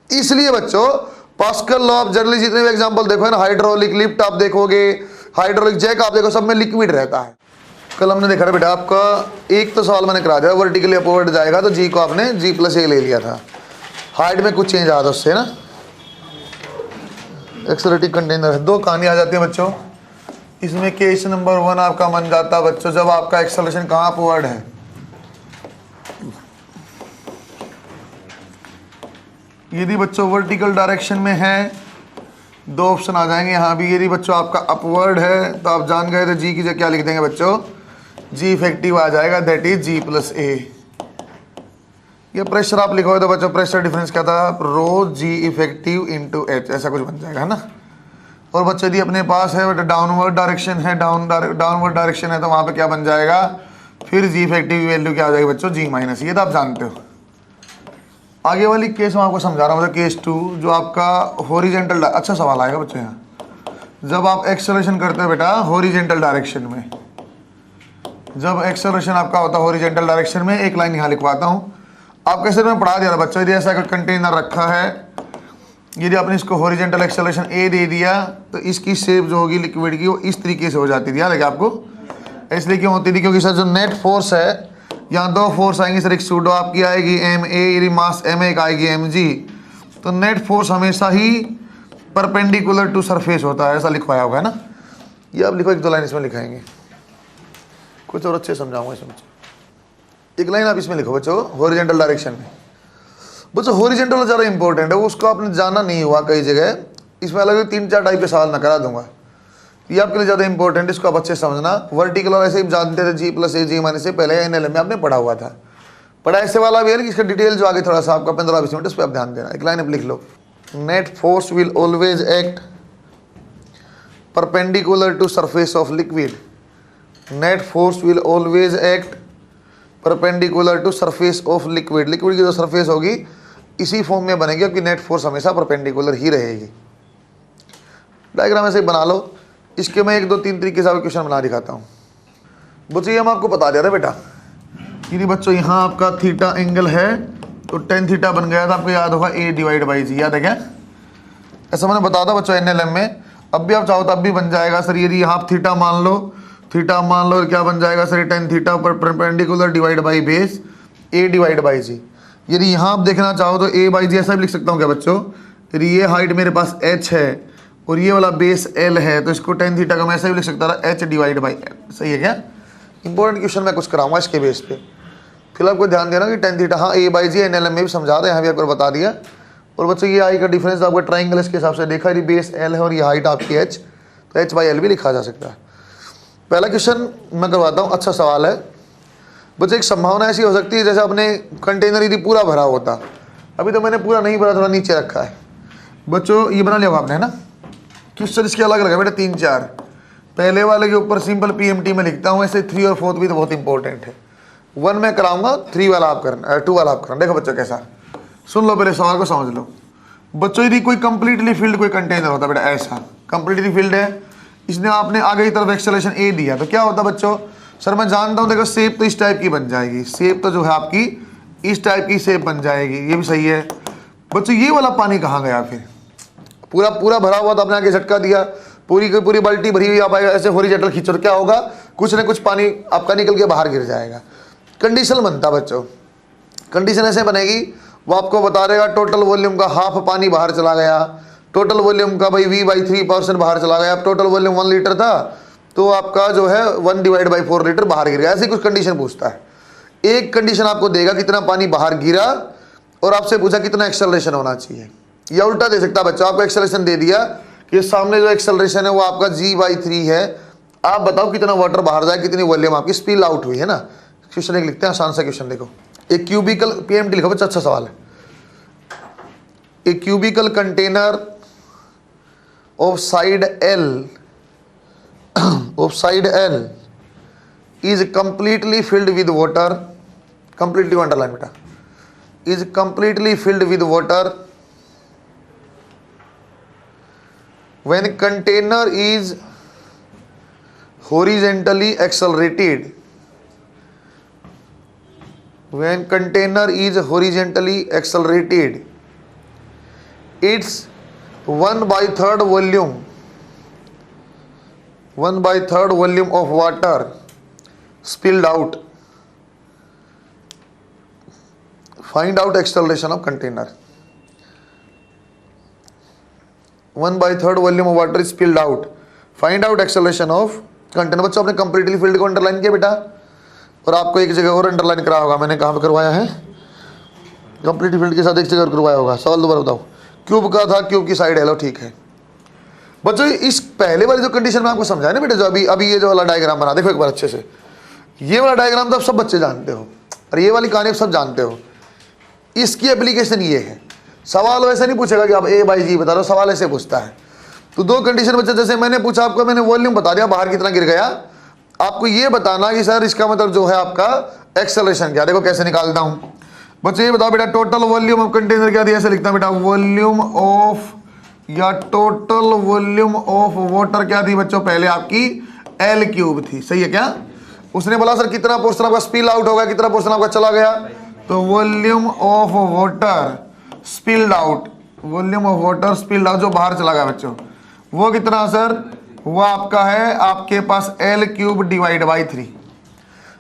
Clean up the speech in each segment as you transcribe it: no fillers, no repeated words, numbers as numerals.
इसलिए बच्चों pascal law of generally जितने भी एग्जांपल देखो है ना, हाइड्रोलिक लिफ्ट आप देखोगे, हाइड्रोलिक जैक आप देखो, सब में लिक्विड रहता है। कल हमने देखा था बेटा आपका एक तो सवाल मैंने करा दिया, वर्टिकली अपवर्ड जाएगा तो जी को आपने जी प्लस ए ले लिया था, हाइट में कुछ चेंज आया था उससे ना, एक्सेलरेटिंग कंटेनर है। दो कहानी आ जाती है बच्चों इसमें। केस नंबर 1 आपका बन जाता बच्चों जब आपका एक्सेलरेशन कहाँ अपवर्ड है, यदि बच्चों वर्टिकल डायरेक्शन में है, दो ऑप्शन आ जाएंगे यहाँ भी। यदि बच्चों आपका अपवर्ड है तो आप जान गए तो जी की जगह क्या लिख देंगे बच्चों, जी इफेक्टिव आ जाएगा, दैट इज जी प्लस ए। ये प्रेशर आप लिखोगे तो बच्चों प्रेशर डिफरेंस क्या था, रो जी इफेक्टिव इंटू एच, ऐसा कुछ बन जाएगा है ना। और बच्चों यदि अपने पास है बट डाउनवर्ड डायरेक्शन है, डाउनवर्ड डायरेक्शन है तो वहाँ पे क्या बन जाएगा, फिर जी इफेक्टिव वैल्यू क्या आ जाएगी बच्चों, जी माइनस। ये तो आप जानते हो। आगे वाली केस मैं आपको समझा रहा हूँ, मतलब केस 2 जो आपका हॉरिजेंटल, अच्छा सवाल आएगा बच्चों यहाँ, जब आप एक्सेलरेशन करते हो बेटा हॉरिजेंटल डायरेक्शन में, जब एक्सेलरेशन आपका होता है हॉरिजेंटल डायरेक्शन में, एक लाइन यहाँ लिखवाता हूँ आपके सर में पढ़ा दिया था बच्चों। यदि ऐसा का कंटेनर रखा है, यदि आपने इसको हॉरिजेंटल एक्सेलरेशन ए दे दिया तो इसकी शेप जो होगी लिक्विड की वो इस तरीके से हो जाती थी, याद है क्या आपको। इसलिए क्यों होती थी, क्योंकि सर जो नेट फोर्स है, यहाँ दो फोर्स आएंगी सर, एक सूडो आपकी आएगी एम ए, यदि मास एम एक आएगी एम जी, तो नेट फोर्स हमेशा ही परपेंडिकुलर टू सरफेस होता है, ऐसा लिखवाया होगा है ना। ये आप लिखो, एक दो लाइन इसमें लिखाएंगे, कुछ और अच्छे समझाऊंगा इसमें। एक लाइन आप इसमें लिखो बच्चों हॉरिजेंटल डायरेक्शन में। बच्चों हॉरिजेंटल ज़्यादा इंपॉर्टेंट है, उसको आपने जाना नहीं हुआ कई जगह, इसमें अलग 3-4 टाइप के सवाल ना करा दूंगा, ये आपके लिए ज़्यादा इंपॉर्टेंट है, इसको आप अच्छे समझना। वर्टिकल और ऐसे ही जानते थे जी प्लस ए जी माइनस से, पहले एनएलएम में आपने पढ़ा हुआ था। पढ़ा ऐसे वाला भी है कि इसका डिटेल जो आगे थोड़ा सा आपका 15-20 मिनट, उस पर आप ध्यान देना। एक लाइन आप लिख लो, net force will always act perpendicular to surface of liquid, net force will always act perpendicular to surface of liquid. Liquid की जो सरफेस होगी इसी फॉर्म में बनेगी, आपकी नेट फोर्स हमेशा परपेंडिकुलर ही रहेगी। डायग्राम ऐसे ही बना लो, इसके मैं 1-2-3 तरीके से क्वेश्चन बना दिखाता हूँ बच्चों। ये हम आपको बता दिया था बेटा, यदि बच्चों यहाँ आपका थीटा एंगल है तो tan थीटा बन गया था, आपको याद होगा a डिवाइड बाई जी, याद है क्या, ऐसा मैंने बताया था बच्चों एनएलएम में। अब भी आप चाहो तब भी बन जाएगा सर, यदि यहाँ आप थीटा मान लो, थीटा मान लो क्या बन जाएगा सर, tan थीटा पर perpendicular divide by base a divide by g. यदि यहाँ आप देखना चाहो तो a बाई जी ऐसा भी लिख सकता हूँ क्या बच्चों, यदि ये हाइट मेरे पास h है और ये वाला बेस L है तो इसको tan थीटा का मैं ऐसा भी लिख सकता था h डिवाइड बाई L, सही है क्या। इंपॉर्टेंट क्वेश्चन मैं कुछ कराऊंगा इसके बेस पे, फिलहाल आपको ध्यान देना कि tan थीटा, हाँ a बाई जी एनएलएम में भी समझा रहे हैं, यहाँ भी आपको बता दिया। और बच्चों ये आई का डिफरेंस आपका ट्राइंगल के हिसाब से देखा, यदि बेस L है और ये हाइट आपकी h, तो h बाई L भी लिखा जा सकता है। पहला क्वेश्चन मैं करवाता हूँ, अच्छा सवाल है बच्चों। एक संभावना ऐसी हो सकती है जैसे अपने कंटेनर यदि पूरा भरा होता, अभी तो मैंने पूरा नहीं भरा, थोड़ा नीचे रखा है बच्चों, ये बना लिया होगा आपने है ना। क्वेश्चन इसके अलग अलग है बेटा 3-4, पहले वाले के ऊपर सिंपल पीएमटी में लिखता हूँ, ऐसे 3 और 4 भी तो बहुत इंपॉर्टेंट है। 1 में कराऊंगा, 3 वाला आप करना, 2 वाला आप करना। देखो बच्चों कैसा, सुन लो पहले सवाल को समझ लो बच्चों। यदि कोई कंप्लीटली फिल्ड कोई कंटेनर होता बेटा, ऐसा कंप्लीटली फिल्ड है, इसने आपने आगे की तरफ एक्सेलरेशन ए दिया, तो क्या होता बच्चों, सर मैं जानता हूँ देखो शेप तो इस टाइप की बन जाएगी, शेप तो जो है आपकी इस टाइप की शेप बन जाएगी, ये भी सही है बच्चों। ये वाला पानी कहाँ गया, फिर पूरा पूरा भरा हुआ तो आपने आगे झटका दिया, पूरी की पूरी बाल्टी भरी हुई, आप ऐसे हॉरिजॉन्टल खींचो तो क्या होगा, कुछ ना कुछ पानी आपका निकल के बाहर गिर जाएगा। कंडीशन बनता बच्चों, कंडीशन ऐसे बनेगी, वो आपको बता देगा टोटल वॉल्यूम का हाफ पानी बाहर चला गया, टोटल वॉल्यूम का भाई V/3% बाहर चला गया। टोटल वॉल्यूम 1 लीटर था तो आपका जो है 1 डिवाइड बाई 4 लीटर बाहर गिर गया, ऐसी कुछ कंडीशन पूछता है। एक कंडीशन आपको देगा कितना पानी बाहर गिरा, और आपसे पूछा कितना एक्सेलरेशन होना चाहिए, या उल्टा दे सकता है बच्चा, आपको एक्सेलरेशन दे दिया कि सामने जो एक्सेलरेशन है वो आपका G/3 है, आप बताओ कितना वाटर बाहर जाए, कितनी वॉल्यूम आपकी स्पिल आउट हुई है ना। क्वेश्चन एक लिखते हैं, आसान सा क्वेश्चन देखो, एक क्यूबिकल पीएमटी लिखो बच्चा, अच्छा सवाल है। एक cubical container of side L is completely filled with water, completely underline बेटा, is completely filled with water when container is horizontally accelerated, when container is horizontally accelerated it's 1/3 volume, 1/3 volume of water spilled out, find out acceleration of container. 1/3 volume of water spilled out, find out acceleration of container. बच्चों आपने completely field को underline किया बेटा, और आपको एक जगह और अंडरलाइन करा होगा, मैंने कहाँ पे करवाया है, कंप्लीट फील्ड के साथ एक जगह करवाया होगा। सवाल दोबारा बताओ, क्यूब का था, क्यूब की साइड हेलो, ठीक है बच्चों। इस पहले वाली जो कंडीशन में आपको समझाया ना बेटा, जो अभी ये जो वाला डायग्राम बना, देखो एक बार अच्छे से, ये वाला डायग्राम तो आप सब बच्चे जानते हो, और ये वाली कहानी आप सब जानते हो। इसकी एप्लीकेशन ये है, सवाल वैसे नहीं पूछेगा कि आप A/G बता रहे हो, सवाल ऐसे पूछता है। तो दो कंडीशन बच्चे, जैसे मैंने पूछा आपको, मैंने वॉल्यूम बता दिया बाहर कितना गिर गया, आपको ये बताना कि सर इसका मतलब जो है आपका एक्सेलरेशन क्या। देखो कैसे निकालता हूँ बच्चे, ये बताओ बेटा, टोटल वॉल्यूम ऑफ कंटेनर क्या दिया, ऐसे लिखता हूँ बेटा, वॉल्यूम ऑफ या टोटल वॉल्यूम ऑफ वाटर क्या थी बच्चों, पहले आपकी L³ थी, सही है क्या। उसने बोला सर कितना पोर्शन आपका स्पिल आउट होगा, कितना पोर्शन आपका चला गया, तो volume of water spilled out, volume of water spilled out जो बाहर चला गया बच्चों, वो कितना सर, वो आपका है आपके पास L³ डिवाइड बाई 3।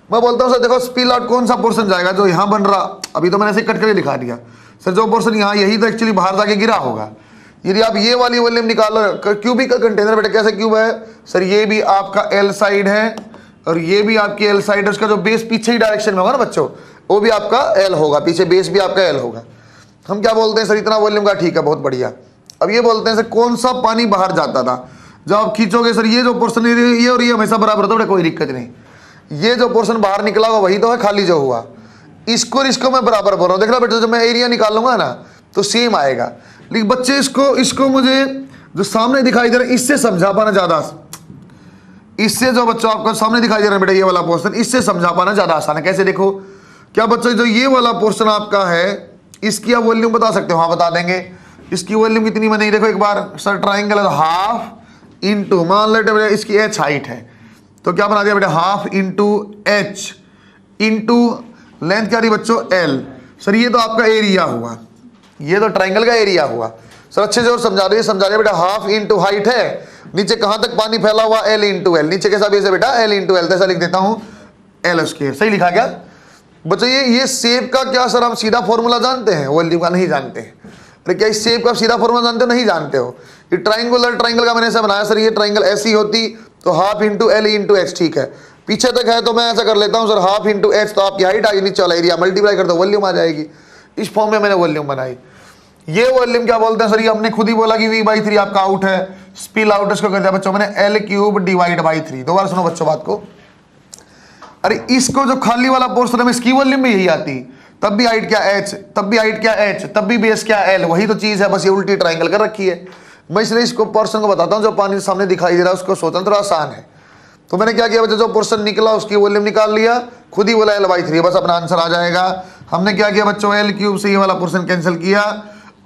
मैं बोलता हूँ सर देखो स्पिल आउट कौन सा पोर्शन जाएगा, जो यहाँ बन रहा, अभी तो मैंने ऐसे कट करके दिखा दिया सर, जो पोर्शन यहाँ यही तो एक्चुअली बाहर जाके गिरा होगा। यदि आप ये वाली वॉल्यूम निकालो, क्यूबिक का कंटेनर बेटा कैसे क्यूब है सर, ये भी आपका L साइड है और ये भी आपकी L साइड है, उसका जो बेस पीछे ही डायरेक्शन में होगा ना बच्चों, वो भी आपका L होगा, पीछे बेस भी आपका L होगा। हम क्या बोलते हैं सर, इतना वॉल्यूम का, ठीक है बहुत बढ़िया। अब ये बोलते हैं सर कौन सा पानी बाहर जाता था, जब आप खींचोगे सर ये जो पोर्शन, ये और ये हमेशा बराबर होता है, कोई दिक्कत नहीं। ये जो पोर्शन बाहर निकला होगा वही तो है, खाली जो हुआ, इसको और इसको मैं बराबर बोल रहा हूँ। देख रहा बेटा, जब मैं एरिया निकालूंगा ना तो सेम आएगा, लेकिन बच्चे इसको मुझे जो सामने दिखाई दे रहा है इससे समझा पाना ज्यादा, इससे जो बच्चों आपको सामने दिखाई दे रहा है बेटा ये वाला पोर्शन, इससे समझा पाना ज्यादा आसान है। कैसे देखो, क्या बच्चों जो ये वाला पोर्शन आपका है इसकी आप वॉल्यूम बता सकते हो, हाँ बता देंगे। इसकी वॉल्यूम कितनी बनेगी, देखो एक बार सर, ट्राइंगल हाफ इंटू, मान लेते बेटा इसकी h हाइट है, तो क्या बना दिया बेटा, half into h into length क्या रही बच्चों L। सर ये तो आपका एरिया हुआ, ये तो ट्राइंगल का एरिया हुआ। सर अच्छे से और समझा रहे बेटा, हाफ इंटू हाइट है, नीचे कहां तक पानी फैला हुआ, L इंटू एल, नीचे कैसा बेस है बेटा, L इंटू एल, ऐसा लिख देता हूं L²। सही लिखा क्या बच्चों। ये शेप का क्या सर हम सीधा फॉर्मूला जानते हैं, वॉल्यूम का नहीं जानते हैं। अरे क्या इस शेप का सीधा फॉर्मूला जानते हो, नहीं जानते हो। ये ट्राइंगल का मैंने ऐसा बनाया सर, ये ट्राइंगल ऐसी होती तो half into L into H, ठीक है। पीछे तक है तो मैं ऐसा कर लेता हूं सर, हाफ इंटू H, तो आपकी हाइट आ गई, नीचे वाला एरिया मल्टीप्लाई कर दो, वॉल्यूम आ जाएगी। इस फॉर्म में मैंने वॉल्यूम बनाई। ये वॉल्यूम क्या बोलते हैं सर, ये हमने खुद ही बोला कि V/3 आपका आउट है, स्पिल आउट इसको कर दिया बच्चों मैंने L³ डिवाइड बाई 3। दोबारा सुनो बच्चों बात को, अरे इसको जो खाली वाला पोर्शन है इसकी वॉल्यूम में यही आती, तब भी हाइट क्या H, तब भी हाइट क्या H, तब भी बेस क्या L, वही तो चीज है, बस ये उल्टी ट्राइंगल कर रखी है। मैं इसलिए इसको पोर्शन को बताता हूँ, जो पानी सामने दिखाई दे रहा है उसको सोचना थोड़ा आसान है। तो मैंने क्या किया बच्चों, जो पोर्शन निकला उसकी वॉल्यूम निकाल लिया, खुद ही बोला L/3, बस अपना आंसर आ जाएगा। हमने क्या किया बच्चों, L³ से ये वाला पोर्शन कैंसिल किया।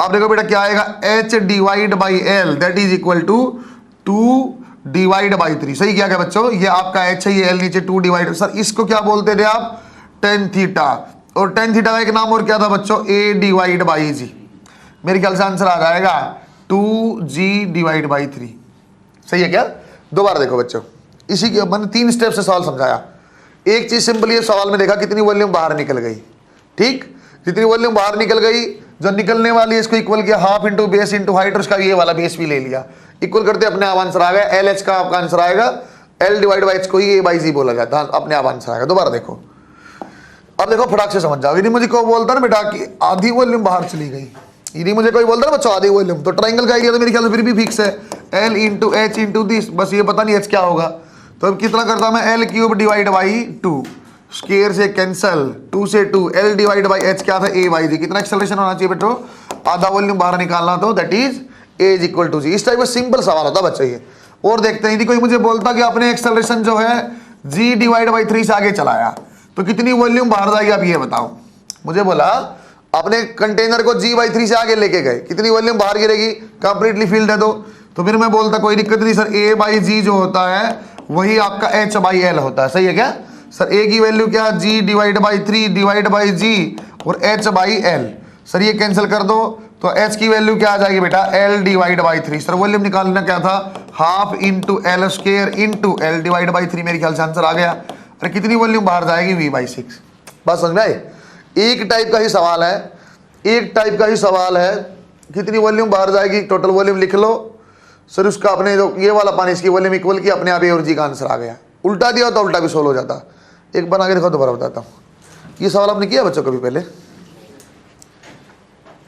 अब देखो बेटा क्या आएगा, H divide by L that is equal to 2 divide by 3। सही क्या बच्चों, ये आपका H है, ये L नीचे 2 डिवाइड, सर इसको क्या बोलते थे आप, tan थीटा, और tan थीटा का एक नाम और क्या था बच्चों, A डिवाइड बाई G। मेरे ख्याल से आंसर आ जाएगा 2G डिवाइड बाई 3। सही है क्या। दोबारा देखो बच्चों, इसी के मैंने 3 स्टेप से सवाल समझाया। एक चीज सिंपल, ये सवाल में देखा कितनी वॉल्यूम बाहर निकल गई, ठीक, जितनी वॉल्यूम बाहर निकल गई, जो निकलने वाली है इसको इक्वल किया, half into base into height, उसका ये वाला बेस भी ले लिया, इक्वल करते अपने आप आंसर आ गया। LH का आपका आंसर आएगा, L डिवाइड बाई H को ही A/G बोला जाता है, अपने आप आंसर आएगा। दोबारा देखो, अब देखो फटाक से समझ जाओ। यदि मुझे कोई बोलता ना बेटा कि आधी वॉल्यूम बाहर चली गई, यदि मुझे कोई बोलता ना बच्चों आधी वॉल्यूम, तो ट्राइंगल का एरिया तो मेरे ख्याल से फिर भी फिक्स है, L into H into this, बस ये पता नहीं H क्या होगा। तो अब कितना करता मैं, L³ डिवाइड बाई 2, स्क्वायर से कैंसल, 2 से 2, L डिवाइड बाई H क्या था, A/G। कितना एक्सेलरेशन होना चाहिए बेटो, आधा वॉल्यूम बाहर निकालना, तो that is A is equal to G। इस टाइप का सिंपल सवाल होता बच्चे ये। और देखते हैं, यदि कोई मुझे बोलता कि आपने एक्सेलरेशन जो है G डिवाइड बाई 3 से आगे चलाया तो कितनी वॉल्यूम बाहर जाएगी, आप ये बताओ। मुझे बोला अपने कंटेनर को G/3 से आगे लेके गए, कितनी वॉल्यूम बाहर गिरेगी, कंप्लीटली फील्ड है तो फिर मैं बोलता कोई दिक्कत नहीं सर, A/G जो होता है वही आपका H/L होता है। सही है क्या सर, A की वैल्यू क्या, G divide by 3 divide by G और H/L। सर ये कैंसिल कर दो तो एच की वैल्यू क्या आ जाएगी बेटा, L divide by 3। Sir volume निकालना क्या था, half into L square into L divide by 3। मेरे ख्याल से आंसर आ गया। अरे कितनी वॉल्यूम बाहर जाएगी, v/6। बात समझ में आई। एक टाइप का ही सवाल है, एक टाइप का ही सवाल है, कितनी वॉल्यूम बाहर जाएगी, टोटल वॉल्यूम लिख लो। सर उसका अपने जो ये वाला पानी इसकी वॉल्यूम इक्वल की, अपने आप ए और जी का आंसर आ गया। उल्टा दिया तो उल्टा भी सोल्व हो जाता। एक बना के देखो, दोबारा बताता हूँ। ये सवाल आपने किया बच्चों कभी पहले,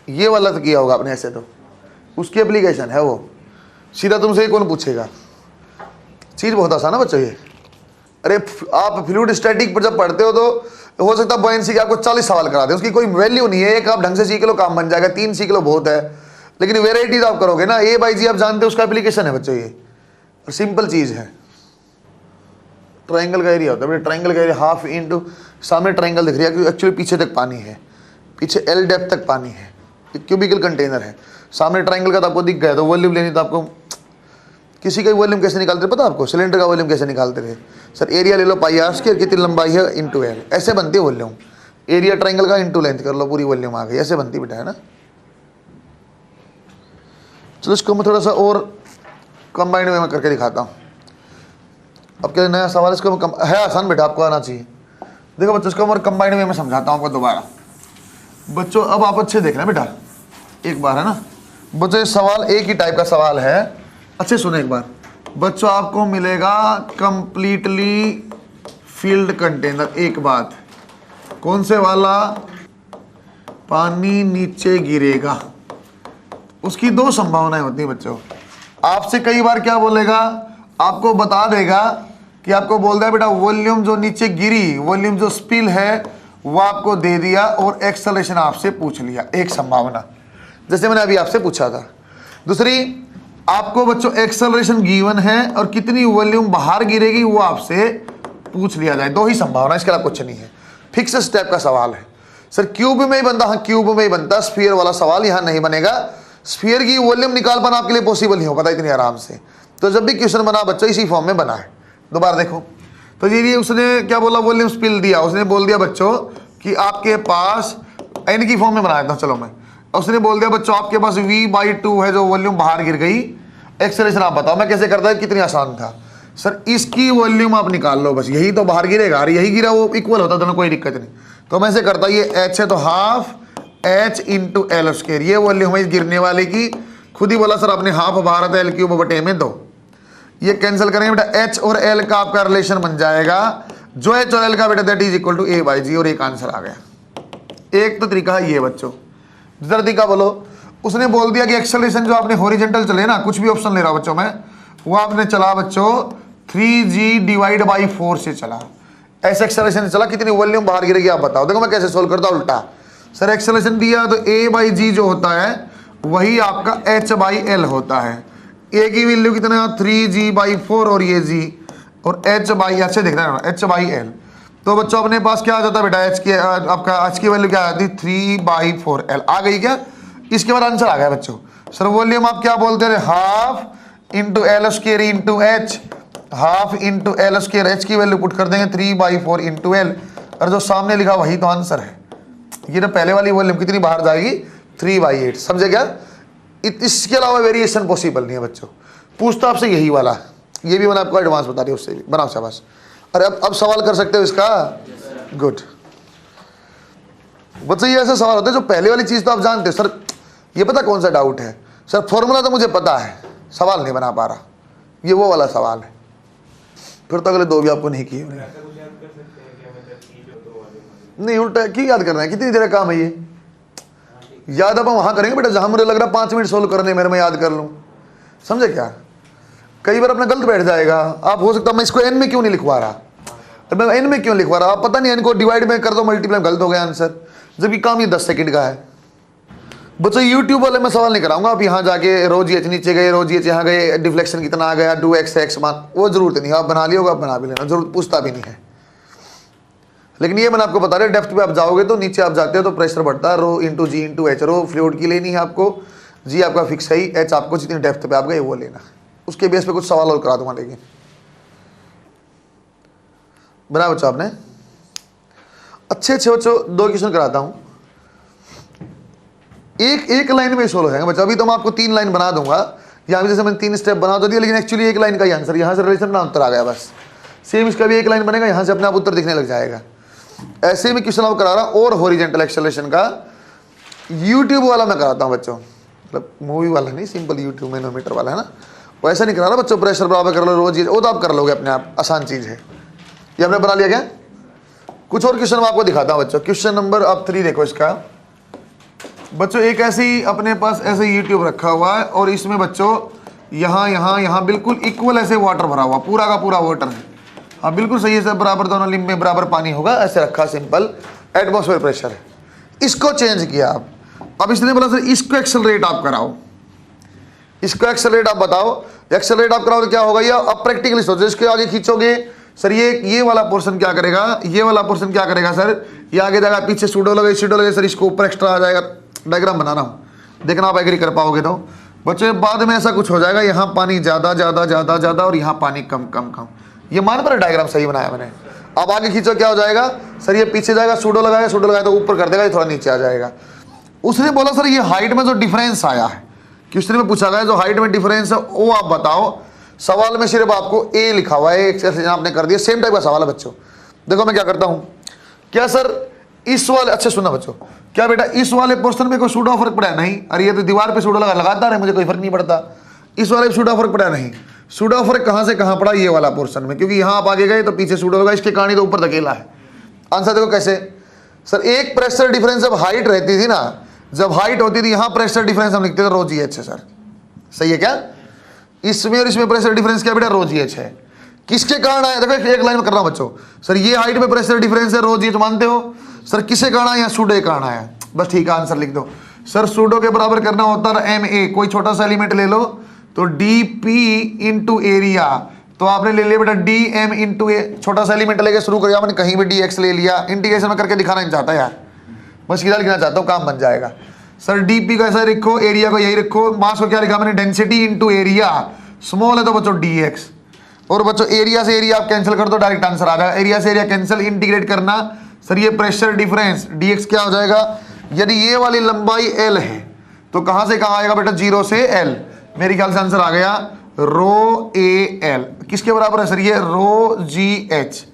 ये वाला तो किया होगा आपने ऐसे, तो उसकी एप्लीकेशन है वो। सीधा तुमसे कौन पूछेगा, चीज बहुत आसान है बच्चों ये। अरे आप फ्लूइड स्टैटिक पर जब पढ़ते हो सकता है बॉयंसी के आपको 40 सवाल करा दे, उसकी कोई वैल्यू नहीं है। एक आप ढंग से सीख लो काम बन जाएगा, 3 सीख लो बहुत है। लेकिन वेराइटीज आप करोगे ना, a/g आप जानते हो उसका एप्लीकेशन है बच्चों ये, सिंपल चीज है। ट्रायंगल का एरिया होता है, ट्रायंगल का एरिया हाफ इंटू, सामने ट्रायंगल दिख रही है, एक्चुअली पीछे तक पानी है, पीछे एल डेप्थ तक पानी है, क्यूबिकल कंटेनर है। सामने ट्रायंगल का तो आपको दिख गया, तो वॉल्यूम लेनी तो आपको, किसी का वॉल्यूम कैसे निकालते थे पता आपको, सिलेंडर का वॉल्यूम कैसे निकालते थे। सर एरिया ले लो पाई आर स्क्वायर, कितनी लंबाई है इंटू एल, ऐसे बनती है वॉल्यूम। एरिया ट्रायंगल का इंटू लेंथ कर लो, पूरी वॉल्यूम आ गई, ऐसे बनती बेटा, है ना। चलो इसको मैं थोड़ा सा और कंबाइंड वे में करके दिखाता हूँ। अब क्या नया सवाल, इसको है आसान बेटा, आपको आना चाहिए। देखो बच्चों, इसको मैं कंबाइंड वे में समझाता हूँ आपको दोबारा। बच्चों अब आप अच्छे देखना बेटा एक बार, है ना बच्चों। ये सवाल एक ही टाइप का सवाल है, अच्छे सुने एक बार बच्चों। आपको मिलेगा कंप्लीटली फील्ड कंटेनर। एक बात, कौन से वाला, पानी नीचे गिरेगा, उसकी 2 संभावनाएं होती हैं बच्चों। आपसे कई बार क्या बोलेगा, आपको बता देगा कि आपको बोल दिया बेटा वॉल्यूम जो नीचे गिरी, वॉल्यूम जो स्पिल है वो आपको दे दिया, और एक्सेलरेशन आपसे पूछ लिया। एक संभावना, जैसे मैंने अभी आपसे पूछा था। दूसरी, आपको बच्चों एक्सेलरेशन गिवन है और कितनी वॉल्यूम बाहर गिरेगी वो आपसे पूछ लिया जाए। 2 ही संभावना, इसके अलावा कुछ नहीं है। फिक्स स्टेप का सवाल है। सर क्यूब में ही बनता, हाँ क्यूब में ही बनता, स्फीयर वाला सवाल यहाँ नहीं बनेगा। स्फीयर की वॉल्यूम निकाल पाना आपके लिए पॉसिबल नहीं हो पाता इतनी आराम से। तो जब भी क्वेश्चन बना बच्चों इसी फॉर्म में बना है। दोबारा देखो, तो ये उसने क्या बोला, वॉल्यूम स्पिल दिया। उसने बोल दिया बच्चों कि आपके पास, एन की फॉर्म में बनाया था, चलो मैं, उसने बोल दिया बच्चों आपके पास v/2 है जो वॉल्यूम बाहर गिर गई, एक्सेलरेशन आप बताओ। मैं कैसे करता है, कितनी आसान था सर। इसकी वॉल्यूम आप निकाल लो बस, यही तो बाहर गिरेगा और यही गिरा, वो इक्वल होता दोनों, कोई दिक्कत नहीं। तो मैं ऐसे करता, ये h है तो half h into L square, ये वॉल्यूम है गिरने वाले की। खुद ही बोला सर आपने हाफ बाहर था, L³/2, ये कैंसिल करेंगे बेटा, h और l का आपका रिलेशन बन जाएगा, जो h और l का बेटा that is equal to a/g, और एक आंसर आ गया। एक तो तरीका है ये बच्चों। दूसरा तरीका बोलो, उसने बोल दिया कि एक्सेलरेशन जो आपने हॉरिजॉन्टल चले ना, कुछ भी ऑप्शन ले रहा बच्चों मैं, वो आपने चला बच्चों 3g डिवाइड बाई 4 से चला, ऐसे एक्सेलरेशन चला, कितनी वॉल्यूम बाहर गिरेगी आप बताओ। देखो मैं कैसे सोल्व करता हूं उल्टा। सर एक्सेलरेशन दिया तो a/g जो होता है वही आपका h/l होता है। a की वैल्यू कितना, 3g/4, और ये g, और h/, अच्छे देखना है, h/l। तो बच्चों अपने पास क्या आ जाता है बेटा, h की आपका h की वैल्यू क्या आती है, 3/4l आ गई क्या। इसके बाद आंसर आ गया बच्चों। सर वॉल्यूम आप क्या बोलते रहे, half into L square into H, half into L square, H की वैल्यू पुट कर देंगे 3/4 इंटू एल, और जो सामने लिखा वही तो आंसर है। ये ना पहले वाली वॉल्यूम कितनी बाहर जाएगी, 3/8, समझे क्या। इसके अलावा वेरिएशन पॉसिबल नहीं है बच्चों। पूछता आपसे यही वाला, ये भी मैंने आपको एडवांस बता दिया, उससे भी बनाओ शाबाश। अरे अब सवाल कर सकते हो इसका, गुड बच्चों। ये ऐसे सवाल होते हैं जो पहले वाली चीज तो आप जानते हो। सर ये पता कौन सा डाउट है, सर फॉर्मूला तो मुझे पता है, सवाल नहीं बना पा रहा, ये वो वाला सवाल है। फिर तो अगले 2 भी आपको नहीं किए, नहीं उल्टा की याद करना है, कितनी देर का काम है ये। याद अब हम वहां करेंगे बेटा जहां मुझे लग रहा है 5 मिनट सोल्व करने मेरे में याद कर लूं, समझे क्या। कई बार अपना गलत बैठ जाएगा, आप हो सकता मैं इसको एन में क्यों नहीं लिखवा रहा, मैं एन में क्यों लिखवा रहा, आप पता नहीं एन को डिवाइड में कर दो, मल्टीप्लाई, गलत हो गया आंसर, जबकि काम ये 10 सेकंड का है। बच्चों यूट्यूब वाले मैं सवाल नहीं कराऊंगा, आप यहाँ जाके रोज ये नीचे गए, रोज ये यहाँ गए, डिफ्लेक्शन कितना आ गया, 2x मान, वो जरूरत नहीं, आप बना लियोगा, आप बना भी लेना, जरूरत पूछता भी नहीं है। लेकिन ये मैंने आपको बता रहा, डेप्थ पे आप जाओगे तो नीचे आप जाते हो तो प्रेशर बढ़ता है, rho into g into H. रो फ्लूइड की लेनी है आपको, जी आपका फिक्स है ही, एच आपको जितनी डेप्थ पे आप गए वो लेना। उसके बेस पे कुछ सवाल और करा दूंगा, लेकिन बना बच्चों आपने अच्छे बच्चों 2 क्वेश्चन कराता हूं। एक एक लाइन में सोल्व होगा बच्चा। अभी तो मैं आपको 3 लाइन बना दूंगा, यहाँ जैसे मैंने 3 स्टेप बना तो दिया, लेकिन एक्चुअली एक लाइन का ही आंसर, यहाँ से रिलेशन ना उत्तर आ गया बस। सेम इसका भी एक लाइन बनेगा, यहाँ से अपने आप उत्तर दिखने लग जाएगा। ऐसे में क्वेश्चन आप करा रहा हूँ। और हॉरिजॉन्टल एक्सेलरेशन का यूट्यूब वाला मैं कराता हूँ बच्चों, मतलब मूवी वाला नहीं, सिंपल यूट्यूब मैनोमीटर वाला है ना, वैसा नहीं करा रहा बच्चों। प्रेशर बराबर कर लो रोज, वो तो आप कर लोगे अपने आप, आसान चीज़ है। ये हमने बना लिया क्या? कुछ और क्वेश्चन मैं आपको दिखाता हूँ बच्चों। क्वेश्चन नंबर अब 3 देखो इसका बच्चों। एक ऐसी अपने पास ऐसे यूट्यूब रखा हुआ है और इसमें बच्चों यहाँ यहाँ यहाँ बिल्कुल इक्वल ऐसे वाटर भरा हुआ, पूरा का पूरा वाटर है। हाँ बिल्कुल सही है सर, बराबर दोनों लिंब में बराबर पानी होगा, ऐसे रखा सिंपल एटमॉस्फेयर प्रेशर है। इसको चेंज किया आप, अब इसने बोला सर इसको एक्सेलरेट आप कराओ, इसको एक्सेलरेट आप बताओ। एक्सेलरेट आप कराओ तो क्या होगा? ये अब प्रैक्टिकली सोचो, इसके आगे खींचोगे सर, ये वाला पोर्शन क्या करेगा, ये वाला पोर्शन क्या करेगा सर, ये आगे जाएगा, पीछे सूडो लगे सर, इसको ऊपर एक्स्ट्रा आ जाएगा। डायग्राम बना रहा हूँ, देखना आप एग्री कर पाओगे तो बच्चों। बाद में ऐसा कुछ हो जाएगा, यहाँ पानी ज़्यादा ज़्यादा ज़्यादा ज़्यादा और यहाँ पानी कम कम कम। ये मान पर डायग्राम सही बनाया मैंने। अब आगे खींचो क्या हो जाएगा सर, ये पीछे जाएगा, सूडो लगाया तो ऊपर कर देगा, ये थोड़ा नीचे आ जाएगा। उसने बोला सर ये हाइट में जो डिफरेंस आया है, क्वेश्चन में पूछा गया जो हाइट में डिफरेंस है वो आप बताओ। सवाल में सिर्फ आपको ए लिखा हुआ है, एक्सरसाइज आपने कर दिया, सेम टाइप का सवाल है बच्चों। देखो मैं क्या करता हूँ, क्या सर इस वाले, अच्छा सुना बच्चों, क्या बेटा इस वाले पोर्शन में कोई सूडो फर्क पड़ा? नहीं। अरे ये तो दीवार पे सूडो लगाता है, मुझे कोई फर्क नहीं पड़ता। इस वाले पे सूडो फर्क पड़ा? नहीं। सूडो फर्क कहाँ से कहाँ पड़ा? ये वाला पोर्शन में, क्योंकि यहाँ आप आगे गए तो पीछे सूडो होगा, इसके कहानी तो ऊपर धकेला है। आंसर देखो कैसे सर, एक प्रेशर डिफरेंस जब हाइट रहती थी ना, जब हाइट होती थी यहाँ प्रेशर डिफरेंस हम लिखते थे रो जी एच है सर, सही है क्या? इसमें और इसमें प्रेशर डिफरेंस क्या बेटा? रो जी एच है। किसके कारण आया? देखो एक लाइन में कर रहा हूं बच्चों सर, ये हाइट में प्रेशर डिफरेंस है रो जी एच, मानते हो सर? किसके कारण आया? सूडो के कारण आया। बस ठीक है, आंसर लिख दो सर। सूडो के बराबर करना होता है एम ए, कोई छोटा सा एलिमेंट ले लो तो डी पी इंटू एरिया, तो आपने ले लिया बेटा डी एम इंटू ए, छोटा सा एलिमेंट लेके शुरू कर, मैंने कहीं भी डी एक्स ले लिया। इंटीग्रेशन में करके दिखाना नहीं चाहता यार, बस सीधा लिखना चाहता हूँ, काम बन जाएगा। सर डीपी को ऐसा रखो, एरिया को यही रखो, मास को क्या लिखा मैंने? डेंसिटी इंटू एरिया, स्मॉल है तो बच्चों डी एक्स, और बच्चों एरिया से एरिया आप कैंसिल कर दो, डायरेक्ट आंसर आ जाएगा। एरिया से एरिया कैंसिल, इंटीग्रेट करना सर, ये प्रेशर डिफरेंस डी एक्स क्या हो जाएगा? यदि ये वाली लंबाई एल है तो कहां से कहां आएगा बेटा? 0 से एल। मेरे ख्याल से आंसर आ गया रो ए एल। किसके बराबर है सर? ये रो जी एच।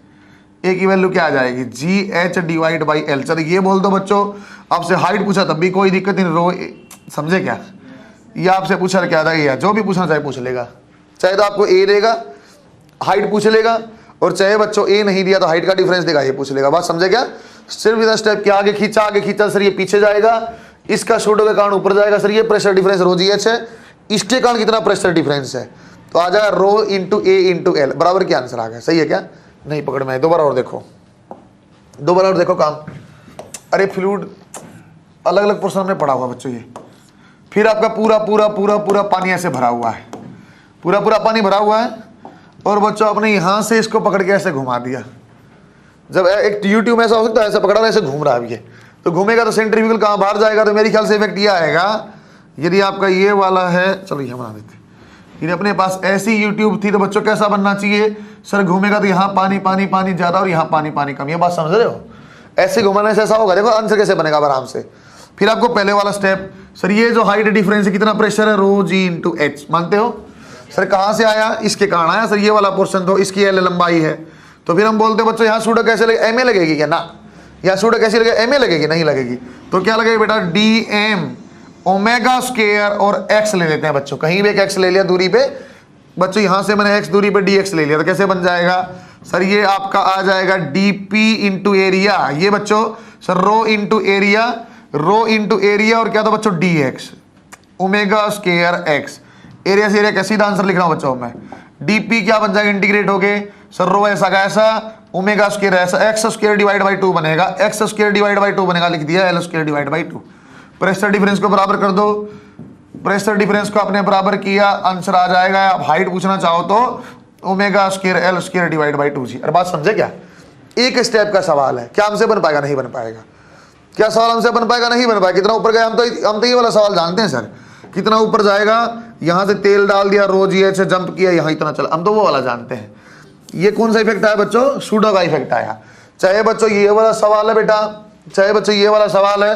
ए की वैल्यू क्या आ जाएगी? जी एच डिवाइड बाई एल। चलो ये बोल दो बच्चों, आपसे हाइट पूछा तब भी कोई दिक्कत नहीं, रो ए, समझे क्या? ये आपसे पूछा क्या था, ये जो भी पूछना चाहे पूछ लेगा, चाहे तो आपको ए देगा, हाइट पूछ लेगा, और चाहे बच्चों ए नहीं दिया तो हाइट का डिफरेंस देगा, ये पूछ लेगा। बात समझे क्या? सिर्फ इधर स्टेप के आगे खींचा सर, ये पीछे जाएगा, इसका सूडो के कारण ऊपर जाएगा सर, ये प्रेशर डिफरेंस रो जी एच है, इसके कारण कितना प्रेशर डिफरेंस है, तो आ जाएगा रो इंटू ए इंटू एल, बराबर क्या आंसर आ गया। सही है क्या? नहीं पकड़ में, दोबारा और देखो, दोबारा और देखो काम। अरे फ्लूइड अलग अलग पोर्शन में पड़ा हुआ बच्चों, ये फिर आपका पूरा पूरा पूरा पूरा पानी ऐसे भरा हुआ है, पूरा पूरा पानी भरा हुआ है, और बच्चों आपने यहाँ से इसको पकड़ के ऐसे घुमा दिया। जब एक यूट्यूब में ऐसा हो सकता है, ऐसे पकड़ा ऐसे घूम रहा है, ये तो घूमेगा तो सेंट्रीफ्यूगल कहाँ बाहर जाएगा, तो मेरे ख्याल से इफेक्ट ये आएगा। यदि आपका ये वाला है, चलो ये बना देते, यदि अपने पास ऐसी यूट्यूब थी तो बच्चों कैसा बनना चाहिए सर? घूमेगा तो यहाँ पानी पानी पानी ज़्यादा और यहाँ पानी पानी कम, ये बात समझ रहे हो? ऐसे घुमाने से ऐसा होगा, देखो आंसर कैसे बनेगा आराम से। फिर आपको पहले वाला स्टेप सर, ये जो हाइट डिफरेंस है कितना प्रेशर है? रो जी इंटू एच, मानते हो सर? कहाँ से आया? इसके कारण आया सर, ये वाला पोर्शन तो इसकी एल लंबाई है, तो फिर हम बोलते बच्चों यहाँ सूडो कैसे लगे? एम ए लगेगी क्या? ना, यहाँ सूडो कैसे लगेगी? एम ए लगेगी? नहीं लगेगी, तो क्या लगेगा बेटा? डी एम ओमेगा स्क्वायर और एक्स ले लेते हैं बच्चों, कहीं भी एक एक्स ले लिया दूरी पे बच्चों, यहाँ से मैंने एक्स दूरी पे डी एक्स ले लिया, तो कैसे बन जाएगा सर? ये आपका आ जाएगा डी पी इंटू एरिया, ये बच्चों sir rho into area, rho into area, और क्या था बच्चों? D x omega square x. Area से एरिया कैसे, सीधा आंसर लिख रहा हूँ बच्चों मैं। डीपी क्या बन जाएगा? इंटीग्रेट हो गए सर, रो ऐसा का ऐसा, ओमेगा स्क्वायर ऐसा, एक्स स्क्वायर डिवाइड बाई 2 बनेगा, एक्स स्क्वायर डिवाइड बाई 2 बनेगा, लिख दिया L square divide by 2। Pressure difference को बराबर कर दो, प्रेशर डिफरेंस को आपने बराबर किया, आंसर आ जाएगा। आप हाइट पूछना चाहो तो omega square L square divide by 2g। और बात समझे क्या? एक स्टेप का सवाल है, क्या हमसे बन पाएगा? नहीं बन पाएगा। क्या सवाल हमसे बन पाएगा? नहीं बन पाएगा। कितना ऊपर गए? हम तो ये वाला सवाल जानते हैं सर, कितना ऊपर जाएगा? यहाँ से तेल डाल दिया, रो जी एच से जंप किया, यहाँ इतना चला, हम तो वो वाला जानते हैं। ये कौन सा इफेक्ट आया बच्चों? सूडो का इफेक्ट आया। चाहे बच्चों ये वाला सवाल है बेटा, चाहे बच्चों ये वाला सवाल है,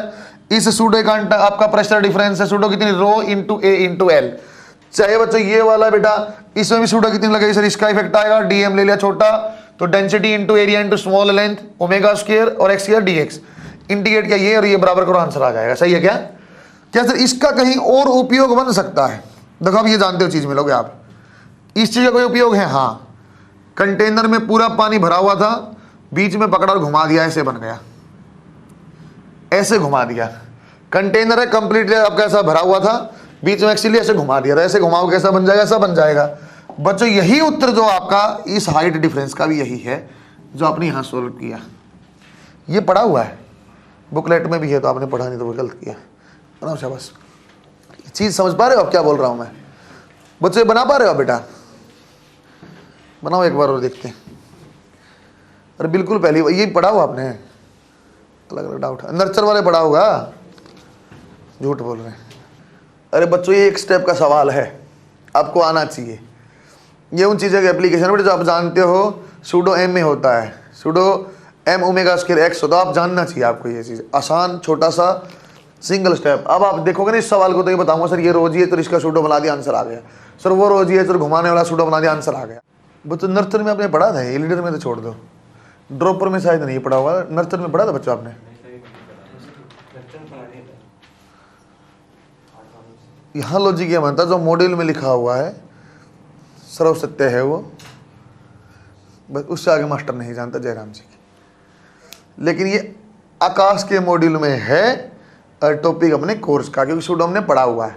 इस सूडो का आपका प्रेशर डिफरेंस है सूडो कितनी, रो इंटू ए इंटू एल। चाहे बच्चों ये वाला बेटा, इसमें भी सूडो कितनी लगेगी सर, इसका इफेक्ट आएगा, डीएम ले लिया छोटा, तो density into area into small length omega square और एक्स स्क्वायर डीएक्स, इंटीग्रेट किया ये और ये बराबर करो, आंसर आ जाएगा। सही है क्या? क्या सर इसका कहीं और उपयोग बन सकता है? देखो आप ये जानते हो चीज मिलोगे आप, इस चीज का कोई उपयोग है? हाँ, कंटेनर में पूरा पानी भरा हुआ था, बीच में पकड़ा और घुमा दिया, ऐसे बन गया, ऐसे घुमा दिया। कंटेनर है कंप्लीटली आपका ऐसा भरा हुआ था, बीच में एक्चुअली ऐसे घुमा दिया, ऐसे घुमाओ कैसा बन जाएगा, ऐसा बन जाएगा। बच्चों यही उत्तर जो आपका इस हाइट डिफरेंस का भी यही है जो आपने यहां सोल्व किया। ये पढ़ा हुआ है बुकलेट में भी है, तो आपने पढ़ा नहीं तो वो गलत किया। बनाओ शाबाश, चीज समझ पा रहे हो आप क्या बोल रहा हूं मैं? बच्चों ये बना पा रहे हो बेटा? बनाओ एक बार और देखते हैं। अरे बिल्कुल पहली ये पढ़ा हुआ आपने, अलग अलग डाउट। नर्चर वाले पढ़ा होगा, झूठ बोल रहे हैं। अरे बच्चों ये एक स्टेप का सवाल है, आपको आना चाहिए। ये उन चीज़ों की एप्लीकेशन बेटा जो आप जानते हो, सूडो एम में होता है, pseudo M omega square X होता है, आप जानना चाहिए आपको ये चीज़। आसान छोटा सा सिंगल स्टेप। अब आप देखोगे ना इस सवाल को तो ये बताऊंगा सर ये रोजी है तो इसका सूडो बना दिया, आंसर आ गया। सर वो रोजी है तो घुमाने वाला सूडो बना दिया, आंसर आ गया। बच्चों नर्सरी में आपने पढ़ा था, ये लीडर में तो छोड़ दो, ड्रॉपर में शायद नहीं पढ़ा हुआ, नर्सरी में पढ़ा था बच्चों आपने? यहाँ लॉजिक ये मानता जो मॉड्यूल में लिखा हुआ है सर्व सत्य है वो, बस उससे आगे मास्टर नहीं जानता जयराम जी की। लेकिन ये आकाश के मॉड्यूल में है टॉपिक अपने कोर्स का, क्योंकि सूडो हमने पढ़ा हुआ है,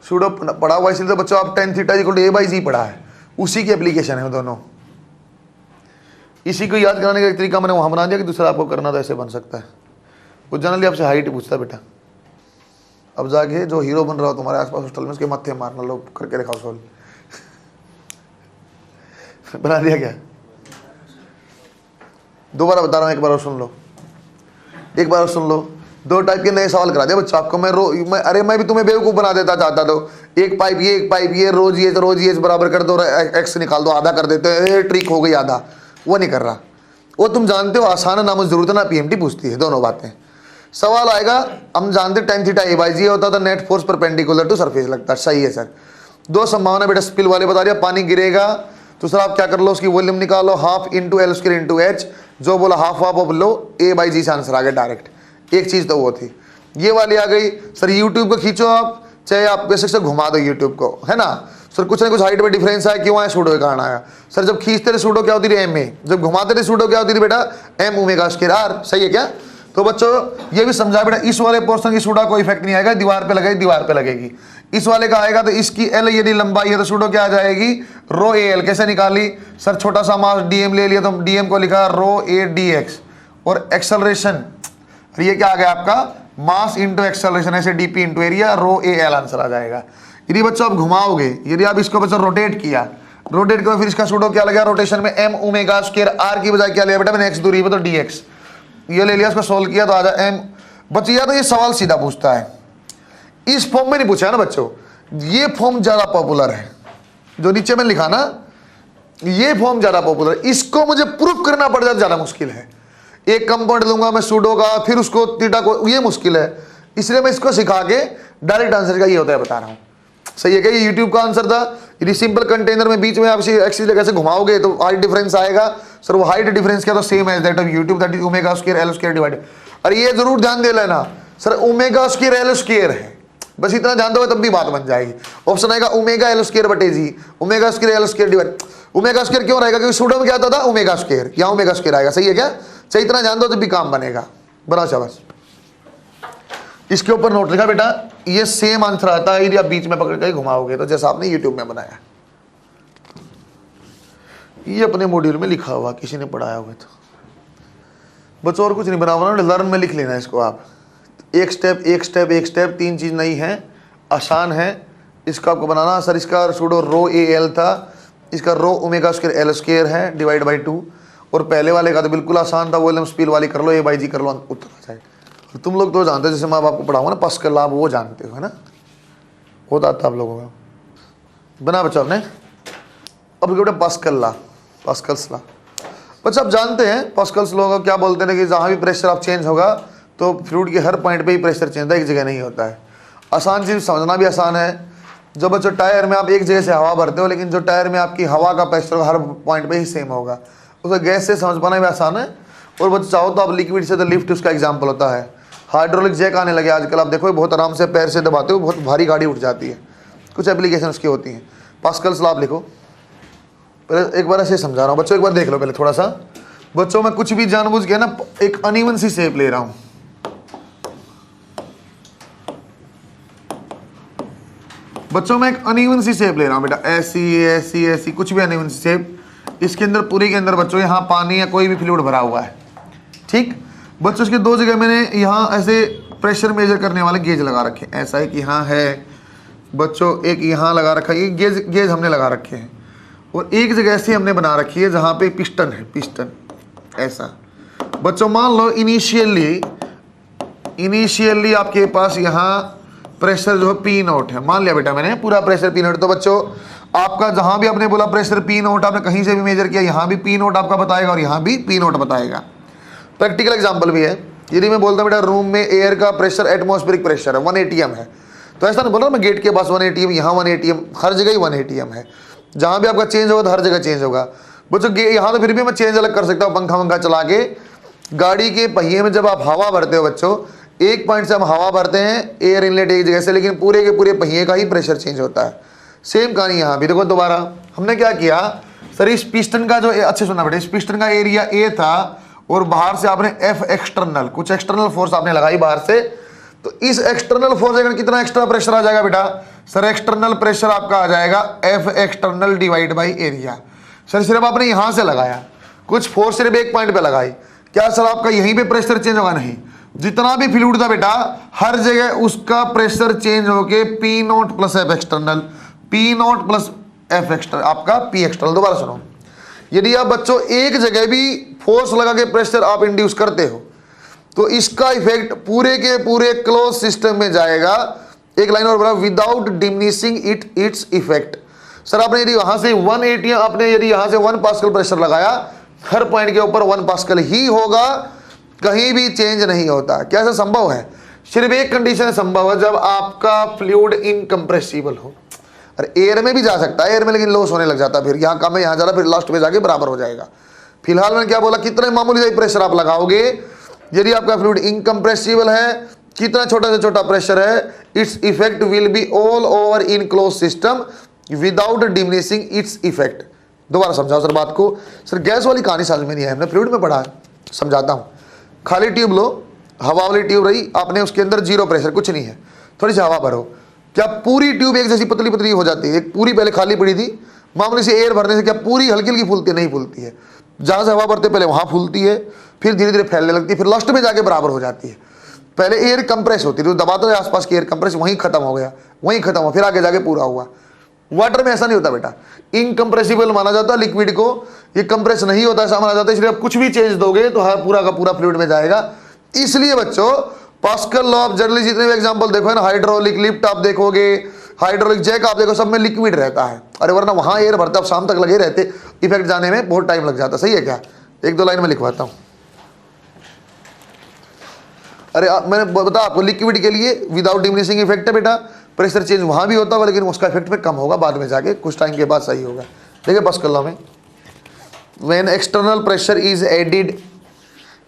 सूडो पढ़ा हुआ है, इसलिए तो बच्चों आप tan theta equal to a by g पढ़ा है, उसी की एप्लीकेशन है दोनों। इसी को याद कराने का एक तरीका मैंने वहां बना दिया कि दूसरा आपको करना तो ऐसे बन सकता है। वो जनरली आपसे हाइट पूछता बेटा, अब जाके जो हीरो बन रहा हो तुम्हारे आसपास हॉस्टल में उसके मत्थे मारना, लो करके दिखाओ सोल। बना दिया क्या? दोबारा बता रहा हूं, एक बार और सुन लो, एक बार और सुन लो। दो टाइप के नए सवाल करा दिया बच्चा आपको मैं अरे मैं भी तुम्हें बेवकूफ बना देता चाहता तो, एक पाइप ये एक पाइप ये, रोज ये तो रोज ये बराबर कर दो, एक्स निकाल दो, आधा कर देते हैं, ट्रिक हो गई आधा। वो नहीं कर रहा, वो तुम जानते हो आसान है, ना मुझे जरूरत है ना पीएमटी पूछती है, दोनों बातें। सवाल आएगा, हम जानते tan theta a by G होता था, net force perpendicular to surface लगता है। सही है सर। दो संभावना बेटा स्पिल वाले बता दिया, पानी गिरेगा, दूसरा आप क्या कर लो उसकी वॉल्यूम निकालो, half into L square into H, जो बोला हाफ हाफ ऑफ लो a बाई जी से आंसर आ गया डायरेक्ट। एक चीज तो वो थी। ये वाली आ गई सर, यूट्यूब को खींचो आप, चाहे आप बेसिक से घुमा दो यूट्यूब को, है ना सर, कुछ ना कुछ हाइट में डिफरेंस आया, क्यों आया, सूडो के कारण आया। सर जब खींचते थे सूडो क्या होती थी, एम ए, जब घुमाते थे सूडो क्या होती थी बेटा, एम ओमेगा स्क्वायर आर। सही है क्या? तो बच्चों ये भी समझा बेटा, इस वाले पोर्शन की सूडो कोई इफेक्ट नहीं आएगा, दीवार पे लगेगी, दीवार पे लगेगी। इस वाले का आएगा तो इसकी एल यदि लंबाई है तो सूडो क्या आ जाएगी, रो ए एल। कैसे निकाली सर, छोटा सा मास डीएम ले लिया तो डीएम को लिखा रो ए डी एक्स, और एक्सेलरेशन ये क्या आ गया आपका, मास इंटू एक्सेलरेशन, ऐसे dP into area, rho A L answer आ जाएगा। यदि बच्चों आप घुमाओगे, यदि आप इसको बच्चों रोटेट किया, रोटेट करो, फिर इसका सूडो क्या लगा रोटेशन में, एम ओमेगा स्क्वायर आर की बजाय क्या लिया बेटा मैंने, एक्स दूरी पे तो डी एक्स, ये ले लिया, इसको सोल्व किया तो आ जाए एम। बच्चों या तो ये सवाल सीधा पूछता है, इस फॉर्म में नहीं पूछा है ना बच्चों, ये फॉर्म ज्यादा पॉपुलर है, जो नीचे में लिखा ना, ये फॉर्म ज्यादा पॉपुलर है, इसको मुझे प्रूफ करना पड़ जाए ज्यादा मुश्किल है। एक कंपाउंड लूंगा मैं सूडो का, फिर उसको थीटा को, ये मुश्किल है, इसलिए मैं इसको सिखा के डायरेक्ट आंसर का ये होता है बता रहा हूं। सही है क्या? ये यूट्यूब का आंसर था। यदि सिंपल कंटेनर में बीच में आप एक्सिस जगह से घुमाओगे तो हाइट डिफरेंस आएगा सर, वो हाइट डिफरेंस क्या तो same as that of U tube, that is omega square L square divided. और ये जरूर ध्यान दे लेना sir, omega square L square है, बस इतना ध्यान दोगे तब भी बात बन जाएगी। ऑप्शन आएगा ओमेगा एल स्क्वायर बटे g, omega square L square divide. Omega square क्यों रहेगा, क्योंकि सूडो में क्या आता था ओमेगा स्क्वायर, यहाँ ओमेगा स्क्वायर आएगा। सही है क्या? चाहिए इतना जान दो तो भी काम बनेगा। बनाओ शाबाश। इसके ऊपर नोट लिखा बेटा, ये सेम आंसर आता है यदि आप बीच में पकड़ के घुमाओगे तो, जैसा आपने यूट्यूब में बनाया। ये अपने मॉड्यूल में लिखा हुआ, किसी ने पढ़ाया हुआ तो बच्चों और कुछ नहीं बना, लर्न में लिख लेना इसको आप। एक स्टेप एक स्टेप एक स्टेप, तीन चीज नहीं है, आसान है इसका आपको बनाना। सर इसका सूडो रो ए एल था, इसका रो ओमेगा स्क्वायर एल स्क्वायर है डिवाइड बाई 2, और पहले वाले का तो बिल्कुल आसान था, वॉल्यूम स्पीड वाली कर लो, ए बाई जी कर लो, उत्तर आ जाएगा। तुम लोग तो जानते हो, जैसे मैं आपको पढ़ाऊंगा ना पास्कल, आप वो जानते हो है ना, होता था आप लोगों का। बना बच्चा आपने अब बेटा पास्कल ला, पास्कल्स ला। बच्चा आप जानते हैं पास्कल्स लोग क्या बोलते हैं कि जहाँ भी प्रेशर आप चेंज होगा तो फ्लूइड के हर पॉइंट पे ही प्रेशर चेंज होता है, एक जगह नहीं होता है। आसान चीज़, समझना भी आसान है। जो बच्चों टायर में आप एक जगह से हवा भरते हो, लेकिन जो टायर में आपकी हवा का प्रेशर हर पॉइंट पे ही सेम होगा, उसको गैस से समझ पाना भी आसान है। और बच्चों चाहो तो आप लिक्विड से, तो लिफ्ट उसका एग्जाम्पल होता है। हाइड्रोलिक जैक आने लगे आजकल, आप देखो बहुत आराम से पैर से दबाते हो, बहुत भारी गाड़ी उठ जाती है। कुछ एप्लीकेशन उसकी होती हैं। पास्कल्स लॉ आप लिखो, पहले एक बार ऐसे समझा रहा हूँ बच्चों, एक बार देख लो पहले थोड़ा सा। बच्चों मैं कुछ भी जानबूझ के ना एक अनइवन सी शेप ले रहा हूँ। बच्चों मैं एक अनइवन सी शेप ले रहा हूँ बेटा, ऐसी ऐसी ऐसी, कुछ भी अनइवन सी शेप। इसके अंदर, पूरी के अंदर बच्चों यहाँ पानी या कोई भी फ्लूइड भरा हुआ है, ठीक। बच्चों इसके दो जगह मैंने यहाँ ऐसे प्रेशर मेजर करने वाले गेज लगा रखे हैं। ऐसा एक यहाँ है बच्चों, एक यहाँ लगा रखा है, ये गेज हमने लगा रखे हैं। और एक जगह ऐसी हमने बना रखी है जहाँ पे पिस्टन है, पिस्टन ऐसा। बच्चों मान लो इनिशियली आपके पास यहाँ प्रेशर जो है P0 है, मान लिया बेटा मैंने पूरा प्रेशर P0। तो बच्चों आपका जहाँ भी आपने बोला प्रेशर P0, आपने कहीं से भी मेजर किया, यहाँ भी P0 आपका बताएगा और यहाँ भी P0 बताएगा। प्रैक्टिकल एग्जाम्पल भी है। यदि मैं बोलता हूँ बेटा रूम में एयर का प्रेशर एटमॉस्फेरिक प्रेशर है 1 ATM है, तो ऐसा नहीं बोला मैं गेट के पास 1 ATM, यहाँ 1 ATM, हर जगह ही 1 ATM है। जहाँ भी आपका चेंज होगा तो हर जगह चेंज होगा। बच्चों यहाँ तो फिर भी मैं चेंज अलग कर सकता हूँ, पंखा वंखा चला के। गाड़ी के पहिए में जब आप हवा भरते हो बच्चों, एक पॉइंट से हम हवा भरते हैं, एयर इनलेट एक जगह से, लेकिन पूरे के पूरे पहिए का ही प्रेशर चेंज होता है। सेम कहानी यहाँ भी देखो। दोबारा हमने क्या किया सर, इस पिस्टन का जो, अच्छे सुनना बेटा, इस पिस्टन का एरिया ए था और बाहर से आपने एफ एक्सटर्नल, कुछ एक्सटर्नल फोर्स आपने लगाई बाहर से। तो इस एक्सटर्नल फोर्स अगर कितना एक्स्ट्रा प्रेशर आ जाएगा बेटा, सर एक्सटर्नल प्रेशर आपका आ जाएगा F external divide by area. Sir सिर्फ आपने यहां से लगाया, कुछ फोर्स सिर्फ एक पॉइंट पे लगाई, क्या सर आपका यहीं पे प्रेशर चेंज होगा? नहीं, जितना भी फ्लूइड था बेटा हर जगह उसका प्रेशर चेंज होके P0 plus F external, P0 plus F external, आपका P एक्सटर्नल। दोबारा सुनो, यदि आप बच्चों एक जगह भी फोर्स लगा के प्रेशर आप इंड्यूस करते हो तो इसका इफेक्ट पूरे के पूरे क्लोज सिस्टम में जाएगा। एक लाइन और बोला, without diminishing its effect. Sir आपने यदि वहां से 1 ATM, आपने यदि यहां से 1 पास्कल प्रेशर लगाया, हर पॉइंट के ऊपर 1 पास्कल ही होगा, कहीं भी चेंज नहीं होता। क्या ऐसा संभव है? सिर्फ एक कंडीशन संभव है, जब आपका फ्लूइड इनकम्प्रेसिबल हो। अरे एयर में भी जा सकता है, एयर में लेकिन लॉस होने लग जाता है, फिर यहाँ कम है यहाँ ज़्यादा, फिर लास्ट में जाके बराबर हो जाएगा। फिलहाल मैंने क्या बोला, कितने मामूली सा प्रेशर आप लगाओगे, यदि आपका फ्लूइड इनकम्प्रेसिबल है, कितना छोटा से छोटा प्रेशर है, its effect will be all over in close system without diminishing its effect. दोबारा समझाओ सर बात को। सर गैस वाली कहानी समझ में नहीं है, हमने फ्लूइड में पढ़ा है, समझाता हूँ। खाली ट्यूब लो, हवा वाली ट्यूब रही आपने, उसके अंदर जीरो प्रेशर, कुछ नहीं है, थोड़ी सी हवा भरो, क्या पूरी ट्यूब एक जैसी पतली पतली हो जाती है? एक पूरी पहले खाली पड़ी थी, मामूली से एयर भरने से क्या पूरी हल्की हल्की फूलती है? नहीं फूलती है। जहाँ से हवा भरते पहले वहाँ फूलती है, फिर धीरे धीरे फैलने लगती है, फिर लास्ट में जाके बराबर हो जाती है। पहले एयर कंप्रेस होती थी, तो दबाते हुए आसपास की एयर कंप्रेस, वहीं खत्म हो गया, वहीं खत्म हुआ, फिर आगे जाके पूरा हुआ। वाटर में ऐसा नहीं होता बेटा, इनकम्प्रेसिबल माना जाता है लिक्विड को, ये कंप्रेस नहीं होता ऐसा माना जाता है। इसलिए आप कुछ भी चेंज दोगे तो हर पूरा का पूरा फ्लूइड में जाएगा। इसलिए बच्चों पास्कल लॉ ऑफ जनरली जितने भी एग्जांपल देखो है ना, हाइड्रोलिक लिफ्ट आप देखोगे, हाइड्रोलिक जैक आप देखो, सब में लिक्विड रहता है। अरे वरना वहां एयर भरता, आप शाम तक लगे रहते, इफेक्ट जाने में बहुत टाइम लग जाता। सही है क्या? एक दो लाइन में लिखवाता हूं। अरे मैंने बता आपको, लिक्विड के लिए विदाउट डिमिनिशिंग इफेक्ट है बेटा, प्रेशर चेंज वहां भी होता होगा लेकिन उसका इफेक्ट में कम होगा, बाद में जाके कुछ टाइम के बाद सही होगा। देखिए पास्कल लॉ में, when external pressure is added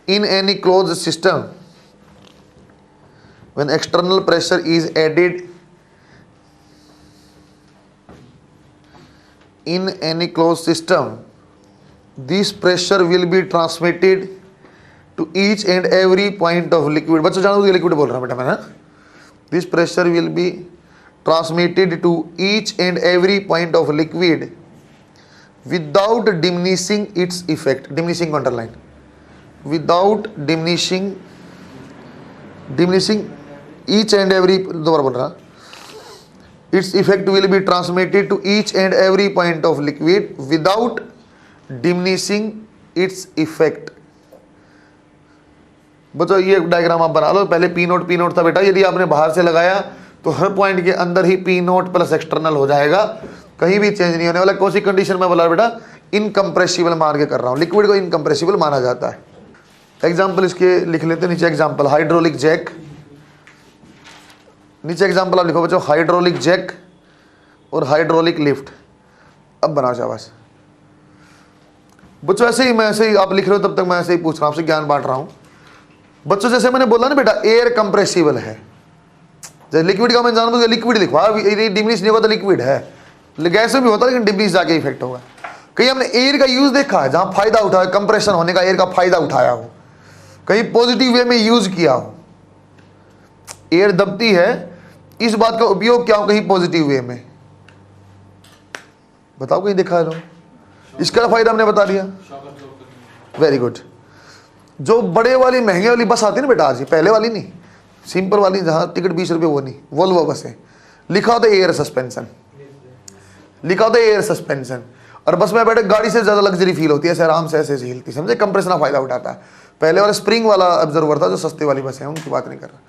in any closed system, when external pressure is added in any closed system, this pressure will be transmitted to each and every point of liquid। बच्चों जानो ये liquid बोल रहा हूं बेटा मैं, this pressure will be transmitted to each and every point of liquid without diminishing its effect। diminishing को underline, without diminishing each and every, दोबारा बोल रहा, its effect will be transmitted to each and every point of liquid without diminishing its effect। बच्चों ये diagram आप बना लो। पहले P0 था बेटा, यदि आपने बाहर से लगाया तो हर पॉइंट के अंदर ही P0 प्लस एक्सटर्नल हो जाएगा, कहीं भी चेंज नहीं होने वाला। कौन सी कंडीशन में बोला बेटा? इनकम्प्रेसिबल मान के कर रहा हूं, लिक्विड को इनकम्प्रेसिबल माना जाता है। एग्जाम्पल इसके लिख लेते हैं नीचे। एग्जाम्पल हाइड्रोलिक जैक, नीचे एग्जाम्पल आप लिखो बच्चों, हाइड्रोलिक जैक और हाइड्रोलिक लिफ्ट। अब बनाओ शाबाश बच्चों। ऐसे ही मैं ऐसे ही आप लिख रहे हो तब तक मैं ऐसे ही पूछ रहा हूँ, आपसे ज्ञान बांट रहा हूँ बच्चों। जैसे मैंने बोला ना बेटा एयर कंप्रेसिबल है, जैसे लिक्विड का मैं जान बुझ लिक्विड लिखवा, डिमिनिश नहीं होगा तो लिक्विड है, गैस में भी होता है लेकिन डिमिनिश जाके इफेक्ट होगा। कहीं हमने एयर का यूज देखा है जहां फायदा उठाया, कंप्रेशन होने का एयर का फायदा उठाया हो, कहीं पॉजिटिव वे में यूज किया हो। एयर दबती है, इस बात का उपयोग क्या हो कहीं पॉजिटिव वे में, बताओ कहीं देखा है लो? इसका फायदा हमने बता दिया। Very good. जो बड़े वाली महंगे वाली बस आती है ना बेटा आज, पहले वाली नहीं, सिंपल वाली जहाँ टिकट 20 रुपये, वो नहीं, वोल्वो बस है, लिखा होता है एयर सस्पेंशन, लिखा होता है एयर सस्पेंशन। और बस में बैठे गाड़ी से ज़्यादा लग्जरी फील होती है, ऐसे आराम से ऐसे हिलती, समझे, कंप्रेशन का फायदा उठाता है। पहले वाला स्प्रिंग वाला ऑब्जर्वर था, जो सस्ते वाली बस है उनकी बात नहीं कर रहा,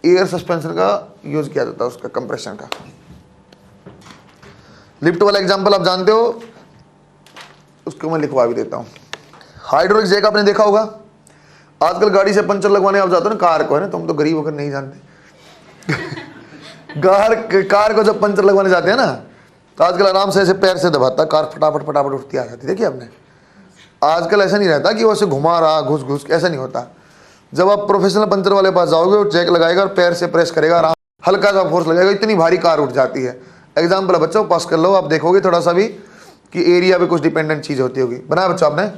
एयर सस्पेंशन का यूज किया जाता है उसका, कंप्रेशन का। लिफ्ट वाला एग्जाम्पल आप जानते हो, उसको मैं लिखवा भी देता हूँ। हाइड्रोलिक जैक आपने देखा होगा, आजकल गाड़ी से पंचर लगवाने आप जाते हो ना कार को, है ना, तुम तो गरीब होकर नहीं जानते कार को जब पंचर लगवाने जाते हैं ना, तो आजकल आराम से ऐसे पैर से दबाता, कार फटाफट फटाफट उठती आ जाती। देखिए आपने, आजकल ऐसा नहीं रहता कि वो ऐसे घुमा रहा घुस घुस, ऐसा नहीं होता। जब आप प्रोफेशनल पंचर वाले पास जाओगे, वो जैक लगाएगा और पैर से प्रेस करेगा, आराम हल्का सा फोर्स लगेगा, इतनी भारी कार उठ जाती है। एग्जाम्पल है बच्चों, पास कर लो, आप देखोगे थोड़ा सा भी कि एरिया पे कुछ डिपेंडेंट चीज होती होगी। बनाया बच्चों आपने?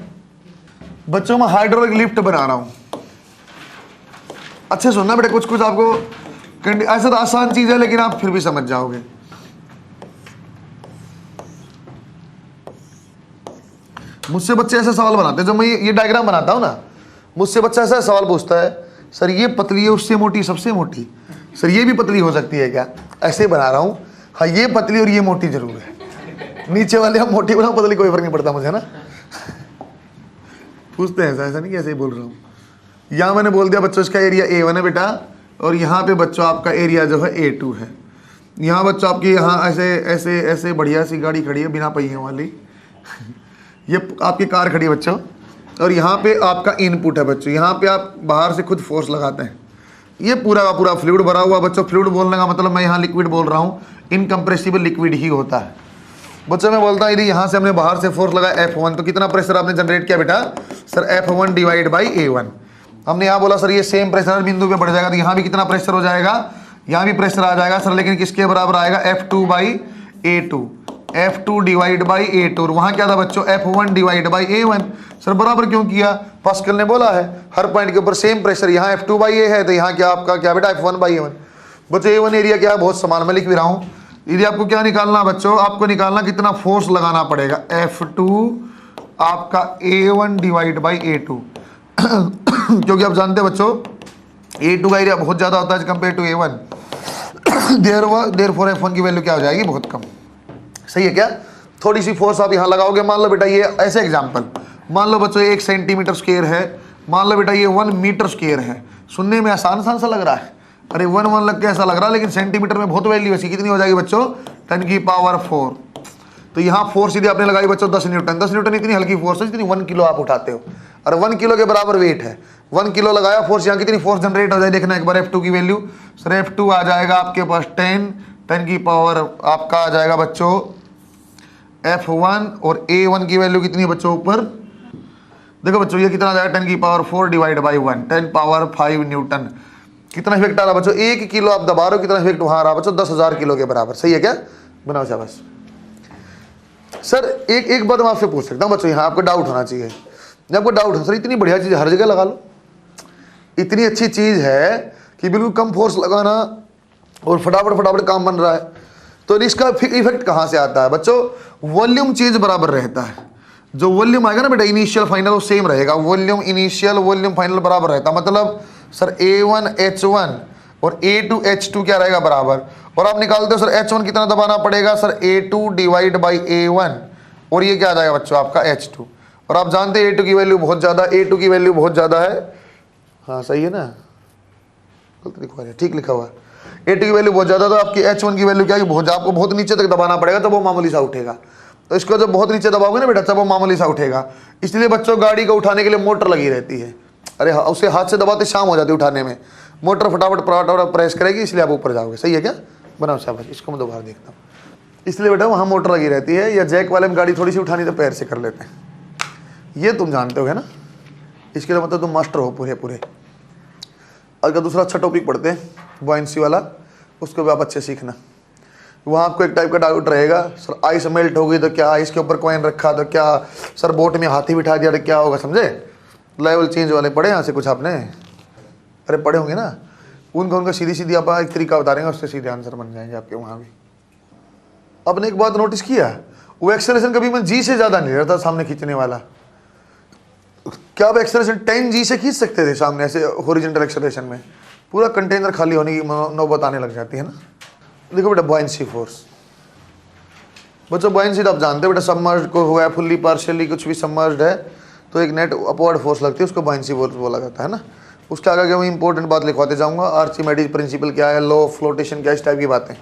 बच्चों मैं हाइड्रोलिक लिफ्ट बना रहा हूं, अच्छे सुनना बेटा, कुछ कुछ आपको ऐसा तो आसान चीज है लेकिन आप फिर भी समझ जाओगे। मुझसे बच्चे ऐसे सवाल बनाते हैं, जब मैं ये डायग्राम बनाता हूं ना, मुझसे बच्चा ऐसा सवाल पूछता है, सर ये पतली है उससे मोटी सबसे मोटी, सर ये भी पतली हो सकती है क्या? ऐसे बना रहा हूं, हाँ ये पतली और ये मोटी जरूर है, नीचे वाले हम मोटी बनाओ पतली कोई फर्क नहीं पड़ता मुझे ना। पूछते हैं ऐसा नहीं कि ऐसे ही बोल रहा हूँ। यहाँ मैंने बोल दिया बच्चों इसका एरिया A1 है बेटा, और यहाँ पे बच्चों आपका एरिया जो है A2 है। यहाँ बच्चों आपकी यहाँ ऐसे ऐसे ऐसे बढ़िया सी गाड़ी खड़ी है बिना पहियों वाली ये आपकी कार खड़ी है बच्चों, और यहाँ पे आपका इनपुट है बच्चों, यहाँ पे आप बाहर से खुद फोर्स लगाते हैं। ये पूरा का पूरा फ्लूइड भरा हुआ बच्चों। फ्लूइड बोलने का मतलब मैं यहाँ लिक्विड बोल रहा हूँ, इनकम्प्रेसिबल लिक्विड ही होता है बच्चों। मैं बोलता हूँ यदि यहाँ से हमने बाहर से फोर्स लगाया F1, तो कितना प्रेशर आपने जनरेट किया बेटा? Sir F1 divide by A1। हमने यहाँ बोला सर ये सेम प्रेशर बिंदु पे बढ़ जाएगा, तो यहाँ भी कितना प्रेशर हो जाएगा? यहाँ भी प्रेशर आ जाएगा सर, लेकिन किसके बराबर आएगा? F2 by A2, F2 divide by A2। और वहाँ क्या था बच्चों? F1 divide by A1। Sir बराबर क्यों किया? पास्कल ने बोला है हर पॉइंट के ऊपर सेम प्रेशर, यहाँ F2 बाई A है, तो यहाँ क्या आपका क्या बेटा? F1 by A1। बच्चों A1 एरिया क्या है? बहुत समान, मैं लिख भी रहा हूँ। यदि आपको क्या निकालना बच्चों? आपको निकालना कितना फोर्स लगाना पड़ेगा, F2 आपका A1 डिवाइड बाई A2 क्योंकि आप जानते हैं बच्चों A2 का एरिया बहुत ज़्यादा होता है compare to A1, therefore F1 की वैल्यू क्या हो जाएगी? बहुत कम। सही है क्या? थोड़ी सी फोर्स आप यहाँ लगाओगे, मान लो बेटा ये ऐसे एग्जाम्पल, मान लो बच्चों 1 सेंटीमीटर स्क्वायर है, मान लो बेटा ये 1 मीटर स्क्वायर है। सुनने में आसान आसान सा लग रहा है, अरे 1 लग के ऐसा लग रहा है, लेकिन सेंटीमीटर में बहुत वैल्यू ऐसी कितनी हो जाएगी बच्चों? 10 की पावर 4। तो यहाँ फोर्स यदि आपने लगाई बच्चों 10 न्यूटन, 10 न्यूटन इतनी हल्की फोर्स है जितनी 1 किलो आप उठाते हो, और 1 किलो के बराबर वेट है। 1 किलो लगाया फोर्स, यहाँ कितनी फोर्स जनरेट हो जाए देखना एक बार। F2 की वैल्यू सर F2 आ जाएगा आपके पास 10 की पावर आपका आ जाएगा बच्चों F1, और A1 की वैल्यू कितनी है बच्चों ऊपर? देखो बच्चों ये कितना आ जाएगा? 10 की power 4 divide by 1, 10 power 5 Newton. कितना इफेक्ट आ रहा बच्चों? 1 किलो आप दबा रहे हो, कितना इफेक्ट वहां आ रहा बच्चों? 10,000 किलो के बराबर। सही है क्या? बनाओ शाबाश। सर एक बात मैं आपसे पूछ सकता हूँ बच्चों, यहाँ आपको डाउट होना चाहिए। जब आपको डाउट हो सर इतनी बढ़िया चीज़ हर जगह लगा लो, इतनी अच्छी चीज़ है कि बिल्कुल कम फोर्स लगाना और फटाफट फटाफट काम बन रहा है, तो इसका इफेक्ट कहाँ से आता है बच्चों? वॉल्यूम चेंज बराबर रहता है। जो वॉल्यूम आएगा ना बेटा इनिशियल फाइनल वो सेम रहेगा, वॉल्यूम इनिशियल वॉल्यूम फाइनल बराबर रहता। मतलब सर A1 H1 और A2 H2 क्या रहेगा? बराबर। और आप निकालते हो सर H1 कितना दबाना पड़ेगा? Sir A2 divide by A1, और ये क्या आ जाएगा बच्चों? आपका H2। और आप जानते हैं A2 की वैल्यू बहुत ज़्यादा, A2 की वैल्यू बहुत ज़्यादा है। हाँ सही है ना, गलत लिखवा है, ठीक लिखा हुआ है। A2 की वैल्यू बहुत ज़्यादा, तो आपकी H1 की वैल्यू क्या है? बहुत, आपको बहुत नीचे तक दबाना पड़ेगा तो वो मामूली सा उठेगा। तो इसको जब बहुत नीचे दबाओगे ना बेटा तब वो मामूली सा उठेगा। इसलिए बच्चों गाड़ी को उठाने के लिए मोटर लगी रहती है, अरे उसे हाथ से दबाते शाम हो जाती उठाने में, मोटर फटाफट प्रेस करेगी, इसलिए आप ऊपर जाओगे। सही है क्या? बनाओ शाबाश। इसको मैं दोबारा देखता हूँ। इसलिए बेटा वहाँ मोटर लगी रहती है, या जैक वाले में गाड़ी थोड़ी सी उठानी तो पैर से कर लेते हैं, ये तुम जानते हो है ना। इसके लिए मतलब तुम मास्टर हो पूरे पूरे। अगर दूसरा अच्छा टॉपिक पढ़ते हैं बॉयंसी वाला, उसको भी आप अच्छे सीखना। वहाँ आपको एक टाइप का डाउट रहेगा, सर आइस मेल्ट हो गई तो क्या, आइस के ऊपर कॉइन रखा तो क्या, सर बोट में हाथी बिठा दिया तो क्या होगा, समझे? लेवल चेंज वाले पढ़े यहाँ से कुछ आपने? अरे पढ़े होंगे ना। उनका सीधी सीधी आप एक तरीका बता रहे हैं, उससे सीधे आंसर बन जाएंगे आपके वहाँ भी। आपने एक बात नोटिस किया, वो एक्सेलरेशन कभी मैं जी से ज़्यादा नहीं रहता सामने खींचने वाला। क्या आप एक्सेलरेशन 10 जी से खींच सकते थे सामने ऐसे हॉरिजॉन्टल एक्सेलरेशन में? पूरा कंटेनर खाली होने की नौबत आने लग जाती है ना। देखो बेटा बॉयंसी फोर्स, बच्चों बॉयंसी तो आप जानते हो बेटा, सबमर्ज्ड को हुआ है, फुल्ली पार्शियली कुछ भी सबमर्ज्ड है तो एक नेट अपवर्ड फोर्स लगती है, उसको बॉयंसी फोर्स बोला जाता है ना। उसके आगे मैं इंपॉर्टेंट बात लिखवाते जाऊंगा, आर्चिमेडीज प्रिंसिपल क्या है, लॉ ऑफ फ्लोटेशन क्या, इस टाइप की बातें।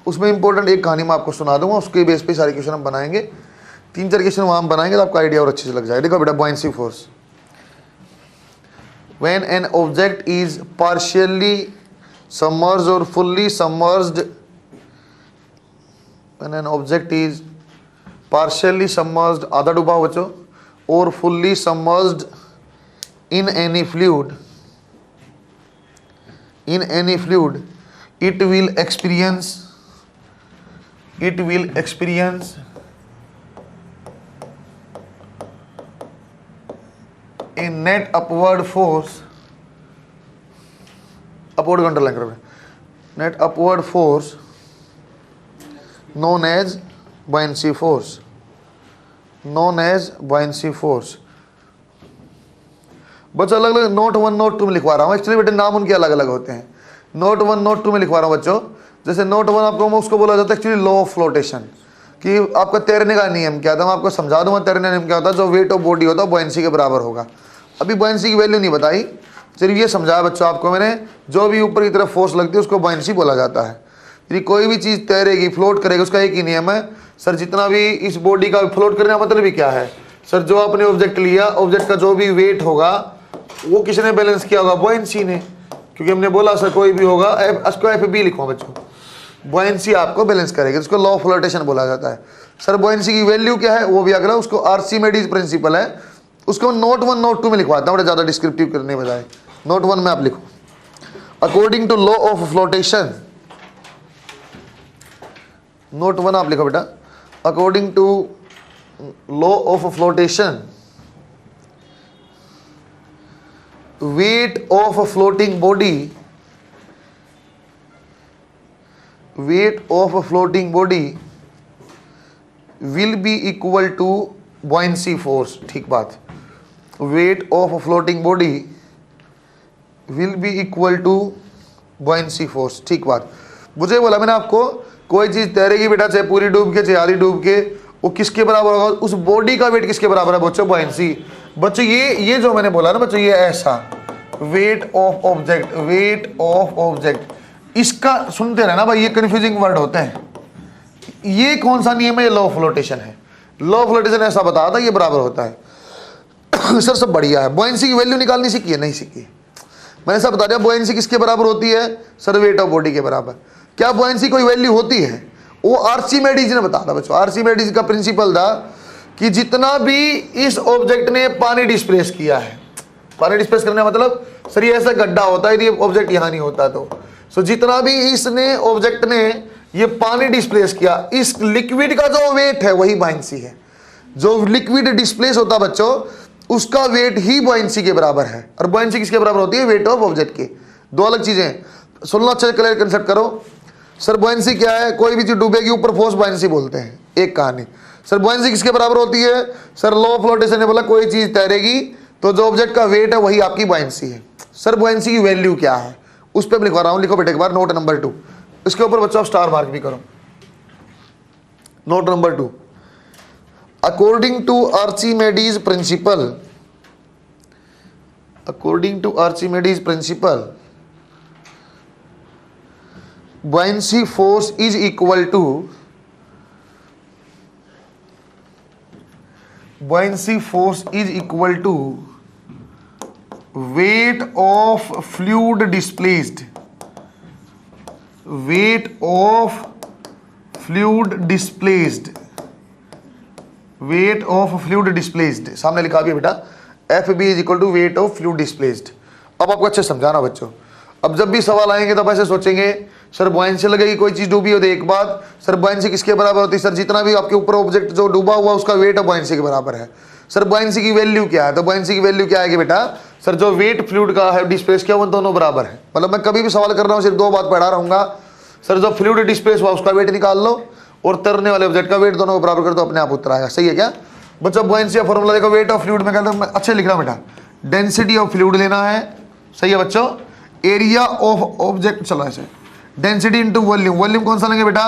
उसमें इंपॉर्टेंट एक कहानी मैं आपको सुना दूंगा, उसके बेस पे सारे क्वेश्चन हम बनाएंगे। 3-4 क्वेश्चन वहाँ हम बनाएंगे तो आपका आइडिया और अच्छे से लग जाएगा। देखो बेटा buoyancy force, when an object is partially submerged or fully submerged, when an object is partially submerged, आधा डूबा हो बच्चों, or fully submerged in any fluid, it will experience a net upward force, upward control करो, net upward force known as buoyancy force, बच्चों अलग अलग note 1 note 2 में लिखवा रहा हूँ, एक्चुअली बेटे नाम उनके अलग अलग होते हैं। नोट 1 नोट 2 में लिखवा रहा हूँ बच्चों। जैसे नोट 1 आपको उसको बोला जाता है एक्चुअली लॉ ऑफ फ्लोटेशन, कि आपका तैरने का नियम क्या था, मैं आपको समझा दूंगा तैरने का नियम क्या होता है। जो वेट ऑफ बॉडी होता है बॉयंसी के बराबर होगा। अभी बॉयंसी की वैल्यू नहीं बताई, सिर्फ ये समझाया बच्चों आपको मैंने, जो भी ऊपर की तरफ फोर्स लगती है उसको बॉयंसी बोला जाता है। यदि कोई भी चीज़ तैरेगी फ्लोट करेगी, उसका एक ही नियम है सर, जितना भी इस बॉडी का फ्लोट करने का मतलब ही क्या है सर, जो आपने ऑब्जेक्ट लिया, ऑब्जेक्ट का जो भी वेट होगा वो किसने बैलेंस किया होगा, बॉयंसी ने। क्योंकि हमने बोला सर कोई भी होगा, उसको एफ बी लिखो बच्चों, बॉयंसी आपको बैलेंस करेगी, उसको लॉ ऑफ फ्लोटेशन बोला जाता है। सर बॉयंसी की वैल्यू क्या है वो भी अगला, उसको आर्चिमेडीज प्रिंसिपल है, उसको नोट 1 नोट 2 में लिखवाता हूँ, ज़्यादा डिस्क्रिप्टिव करने बजाय। नोट 1 में आप लिखो according to law of floatation, note 1 आप लिखो बेटा, according to law of floatation, weight of a floating body will be equal to buoyancy force। ठीक बात, weight of a floating body will be equal to buoyancy force। ठीक बात, मुझे बोला मैंने आपको, कोई चीज तैरेगी बेटा चाहे पूरी डूब के चाहे आधी डूब के, वो किसके बराबर होगा, उस बॉडी का वेट किसके बराबर है बच्चों, बॉयंसी। बच्चों ये जो मैंने बोला ना बच्चों, ये ऐसा वेट ऑफ ऑब्जेक्ट, इसका सुनते रहना भाई, ये कंफ्यूजिंग वर्ड होते हैं। ये कौन सा नियम है, ये लॉ ऑफ फ्लोटेशन है। लॉ ऑफ फ्लोटेशन ऐसा बताया था, ये बराबर होता है। सर सब बढ़िया है। बॉयंसी की वैल्यू निकालनी सीखी है, नहीं सीखी? मैंने सब बता दिया। बॉयंसी किसके बराबर होती है सर, वेट ऑफ बॉडी के बराबर। क्या बॉयंसी कोई वैल्यू होती है? वो आर्चिमेडीज ने बताया था बच्चों। आर्चिमेडीज का प्रिंसिपल था कि जितना भी इस ऑब्जेक्ट ने पानी डिस्प्लेस किया है, पानी डिस्प्लेस करने का मतलब सर ये ऐसा गड्ढा होता है, यदि ऑब्जेक्ट यहाँ नहीं होता तो। सो जितना भी इसने ऑब्जेक्ट ने ये पानी डिस्प्लेस किया, इस लिक्विड का जो वेट है वही बॉयंसी है। जो लिक्विड डिस्प्लेस होता बच्चों, उसका वेट ही बॉयंसी के बराबर है। और बॉयंसी किसके बराबर होती है, वेट ऑफ ऑब्जेक्ट के। दो अलग चीजें, सुनना अच्छे से क्लियर कंसेप्ट करो। सर बॉयंसी क्या है, कोई भी चीज डूबेगी ऊपर फोर्स बॉयंसी बोलते हैं, एक कहानी। सर बॉयंसी किसके बराबर होती है, सर लॉ ऑफ फ्लोटेशन ने बोला कोई चीज तैरेगी तो जो ऑब्जेक्ट का वेट है वही आपकी बॉयंसी है। सर बॉयंसी की वैल्यू क्या है, उस पर मैं लिखवा रहा हूं, लिखो बेटे एक बार नोट नंबर 2। इसके ऊपर बच्चों आप स्टार मार्क भी करो। Note number 2, according to Archimedes principle, buoyancy force is equal to weight of fluid displaced, weight of fluid displaced, weight of fluid displaced सामने लिखा भी है बेटा, F B is equal to weight of fluid displaced. अब आपको अच्छे समझाना बच्चों, अब जब भी सवाल आएंगे तब ऐसे सोचेंगे सर बुआयंसी लगेगी, कोई चीज डूबी हो तो एक बात, सर बुआयंसी किसके बराबर होती है, सर जितना भी आपके ऊपर ऑब्जेक्ट जो डूबा हुआ उसका वेट ऑफ बुआयंसी के बराबर है। सर बुआयंसी की वैल्यू क्या है, तो बुआयंसी की वैल्यू क्या है बेटा, सर जो वेट फ्लूइड का है डिस्प्लेस किया वो दोनों बराबर है। मतलब मैं कभी भी सवाल कर रहा हूँ सिर्फ दो बात पढ़ा रहूंगा, सर जो फ्लूइड डिस्प्लेस हुआ उसका वेट निकाल लो और तैरने वाले ऑब्जेक्ट का वेट दोनों को बराबर कर दो, अपने आप उत्तर आएगा। सही है क्या बच्चों? बुआयंसी का फॉर्मूला देखो, वेट ऑफ फ्लूइड में कहते हैं अच्छे लिख रहा हूं बेटा, डेंसिटी ऑफ फ्लूइड लेना है। सही है बच्चों? एरिया ऑफ ऑब्जेक्ट, चलो ऐसे डेंसिटी इनटू वॉल्यूम, वॉल्यूम कौन सा लेंगे बेटा,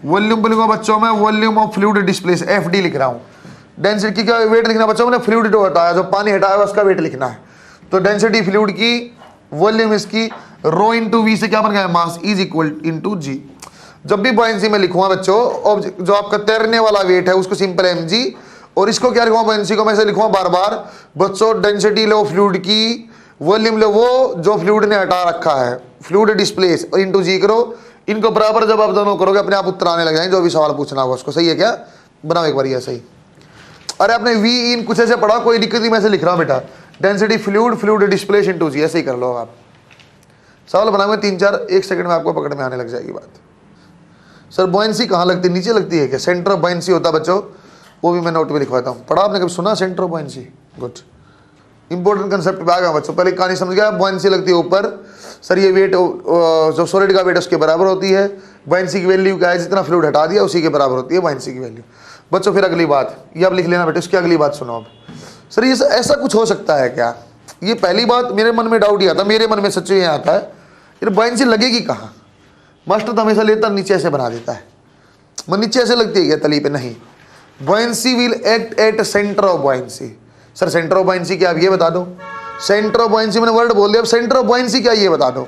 वॉल्यूम बोलूंगा बच्चों मैं volume of fluid displace, FD लिख रहा हूं। डेंसिटी का वेट लिखना बच्चों, मैंने फ्लूइड जो हटाया, जो पानी हटाया उसका वेट लिखना है। तो डेंसिटी फ्लूइड की, वॉल्यूम इसकी, रो इंटू वी से क्या बन गया मास इज इक्वल इंटू जी। जब भी बुआयंसी में लिखूंगा बच्चों, जो आपका तैरने वाला वेट है उसको सिंपल एम जी, और इसको क्या लिखूंगा बुआयंसी को मैं ऐसे लिखूंगा बार बार बच्चों, डेंसिटी लो फ्लूइड की, वॉल्यूम लो वो जो फ्लूइड ने हटा रखा है, फ्लूइड डिस्प्लेस, और इंटू जी करो, इनको बराबर जब आप दोनों करोगे अपने आप उत्तर आने लग जाएंगे, जो भी सवाल पूछना होगा उसको। सही है क्या? बनाओ एक बार ये सही। अरे आपने वी इन कुछ ऐसे पढ़ा, कोई दिक्कत नहीं, मैं ऐसे लिख रहा हूं बेटा, density fluid, fluid displace into g, ऐसे ही कर लो आप। सवाल बनाओगे 3-4 1 सेकंड में आपको पकड़ में आने लग जाएगी बात। सर बुआयंसी कहाँ लगती है, नीचे लगती है क्या? सेंटर ऑफ बुआयंसी होता है बच्चों, वो भी मैं नोट में लिखवाता हूँ। पढ़ा आपने कभी सुना centre of buoyancy? Good, important concept पे आ गया बच्चों। पहले कहानी समझ गया, बुआयंसी लगती है ऊपर, सर ये वेट जो सॉलिड का वेट उसके बराबर होती है। बुआयंसी की वैल्यू क्या है, जितना फ्लूइड हटा दिया उसी के बराबर होती है बुआयंसी की वैल्यू। बच्चों फिर अगली बात ये आप लिख लेना बेटे, उसकी अगली बात सुनो अब। सर ये ऐसा कुछ हो सकता है क्या? ये पहली बात मेरे मन में डाउट ही आता, मेरे मन में सच में आता है, ये बुआयंसी लगेगी कहाँ? मास्टर तो हमेशा लेता नीचे ऐसे बना देता है, मैं नीचे ऐसे लगती है क्या तली पे? नहीं, buoyancy will act at centre of buoyancy. Sir centre of buoyancy क्या, आप ये बता दो। सेंटर ऑफ बुआयंसी मैंने वर्ड बोल दिया, अब सेंटर ऑफ बुआयंसी क्या ये बता दो।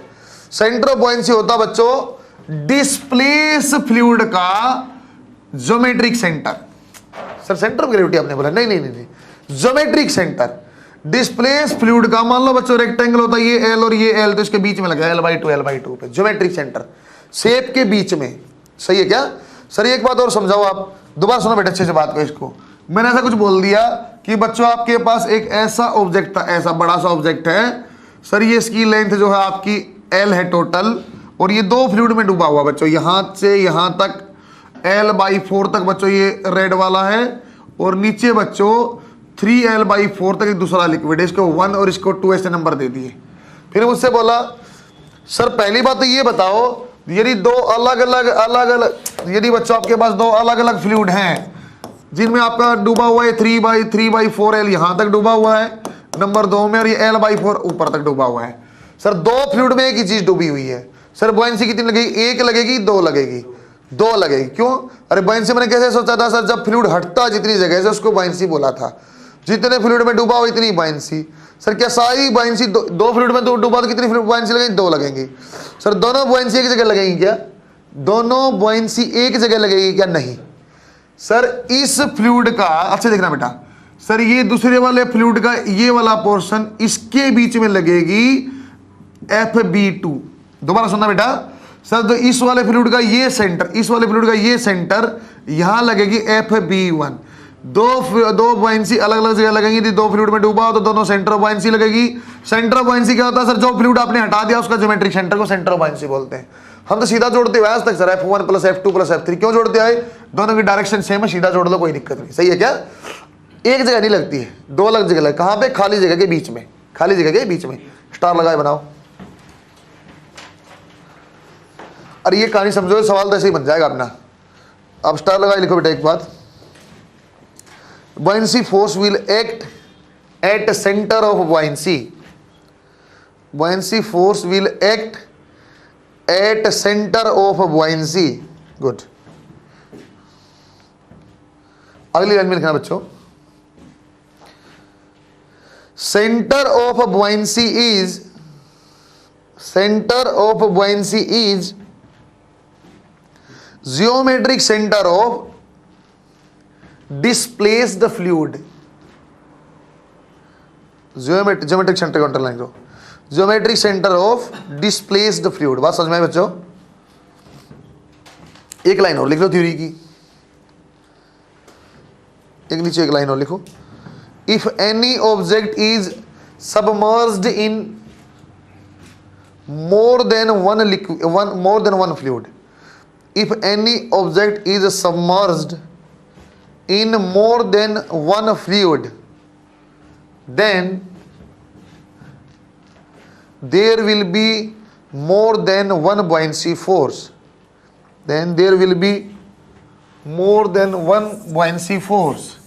सेंटर ऑफ बुआयंसी होता बच्चों डिस्प्लेस फ्लूइड का geometric centre. Sir centre of gravity आपने बोला, नहीं नहीं नहीं, ज्योमेट्रिक सेंटर डिस्प्लेस फ्लूइड का। मान लो बच्चों रेक्टेंगल होता है ये एल और ये एल, तो इसके बीच में लगा L/2 पे, ज्योमेट्रिक सेंटर शेप के बीच में। सही है क्या? सर एक बात और समझाओ आप, दोबारा सुनो बेटा अच्छे से बात को। इसको मैंने ऐसा कुछ बोल दिया कि बच्चों आपके पास एक ऐसा ऑब्जेक्ट था, ऐसा बड़ा सा ऑब्जेक्ट है सर, ये इसकी लेंथ जो है आपकी L है टोटल, और ये 2 फ्लूइड में डूबा हुआ बच्चों, यहां से यहां तक L/4 तक बच्चों ये रेड वाला है, और नीचे बच्चों 3L/4 तक एक दूसरा लिक्विड है, इसको 1 और इसको 2 ऐसे नंबर दे दिए। फिर मुझसे बोला सर पहली बात तो ये बताओ, यदि दो अलग अलग यदि बच्चों आपके पास 2 अलग अलग फ्लूइड हैं जिनमें आपका डूबा हुआ है 3/4L यहां तक डूबा हुआ है नंबर 2 में, और ये L/4 ऊपर तक डूबा हुआ है। सर 2 फ्लूइड में एक ही चीज डूबी हुई है, सर बुआयंसी कितनी लगेगी? 1 लगेगी, 2 लगेगी? 2 लगेगी। क्यों? अरे बुआयंसी मैंने कैसे सोचा था सर, जब फ्लूइड हटता जितनी जगह से उसको बुआयंसी बोला था, जितने फ्लूइड में डूबा हो इतनी बुआयंसी। सर क्या सारी बुआयंसी 2 फ्लूइड में डूबा तो कितनी बुआयंसी लगेगी? 2 लगेंगी। सर दोनों बुआयंसी एक जगह लगेंगी क्या? दोनों बुआयंसी एक जगह लगेगी क्या? नहीं। सर इस फ्लूइड का, अच्छा देखना बेटा, सर ये दूसरे वाले फ्लूइड का ये वाला पोर्शन इसके बीच में लगेगी FB2। दोबारा सुनना बेटा, सर तो इस वाले फ्लूइड का ये सेंटर, इस वाले फ्लूइड का ये सेंटर यहां लगेगी FB1। दो बुआयंसी अलग अलग जगह लगेंगी, 2 फ्लूइड में डूबा हो तो दोनों सेंटर ऑफ बुआयंसी लगेगी। सेंटर ऑफ बुआयंसी क्या होता है सर? जो फ्लूइड आपने हटा दिया उसका ज्योमेट्रिक सेंटर को सेंटर ऑफ बुआयंसी बोलते हैं। हम तो सीधा जोड़ते हुए आज तक सर F1 + F2 + F3 क्यों जोड़ते आए? दोनों की डायरेक्शन सेम है, सीधा जोड़ लो कोई दिक्कत नहीं। सही है क्या? एक जगह नहीं लगती है, 2 अलग जगह लगे। कहां पे? खाली जगह के बीच में, खाली जगह के बीच में। स्टार लगाए बनाओ। अरे ये कहानी समझो, सवाल तो ऐसे ही बन जाएगा अपना। अब स्टार लगाए लिखो बेटा। एक बात, buoyancy force will act at center of buoyancy. Buoyancy force will act at center of buoyancy. Good. अगली लाइन में लिखना बच्चों, center of buoyancy is geometric center of displaced fluid. Geometric centre का अंडरलाइन करो, geometric centre of displaced fluid. बात समझ में आई बच्चों? एक लाइन और लिख लो थ्योरी की, एक नीचे एक लाइन और लिखो। If any object is submerged in more than one fluid, if any object is submerged in more than one fluid, then there will be more than one buoyancy force, then there will be more than one buoyancy force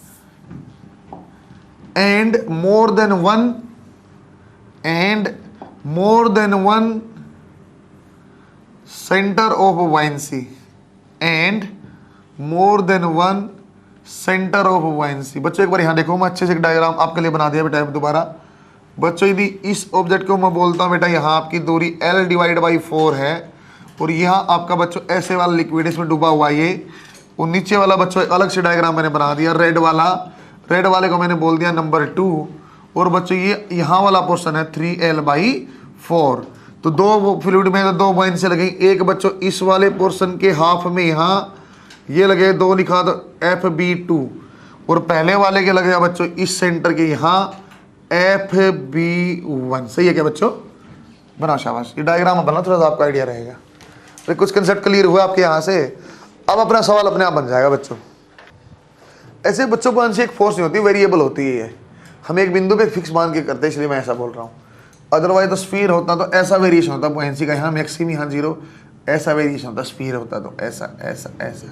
and more than one center of buoyancy and more than one center of buoyancy। बच्चों एक बार यहाँ देखो, मैं अच्छे से एक diagram आपके लिए बना दिया बेटा दोबारा। बच्चों यदि इस ऑब्जेक्ट को मैं बोलता हूँ बेटा यहाँ आपकी दूरी L/4 है और यहाँ आपका बच्चों ऐसे वाला लिक्विड इसमें डूबा हुआ ये, और नीचे वाला बच्चों एक अलग से डायग्राम मैंने बना दिया, रेड वाले को मैंने बोल दिया नंबर 2, और बच्चों ये यहाँ वाला पोर्शन है 3L/4। तो दो फ्लूइड में दो बुओयेंसी लगी, एक बच्चों इस वाले पोर्शन के हाफ में यहाँ ये लगे, दो लिखा तो FB2, और पहले वाले के लगे बच्चों इस सेंटर के यहाँ FB1। सही है क्या बच्चों? बनाओ शाबाश। ये डायग्राम बना थोड़ा सा आपको आइडिया रहेगा। तो कुछ कंसेप्ट क्लियर हुआ आपके यहाँ से, अब अपना सवाल अपने आप बन जाएगा बच्चों। ऐसे बच्चों को एक फोर्स नहीं होती, वेरिएबल होती है। हम एक बिंदु पे फिक्स मान के करते हैं, इसलिए मैं ऐसा बोल रहा हूँ। अदरवाइज तो स्फीयर होता तो ऐसा वेरिएशन होता बुओयेंसी का, यहाँ मैक्सिमम यहाँ 0, ऐसा वेरिएशन होता। स्फीयर होता तो ऐसा ऐसा ऐसा।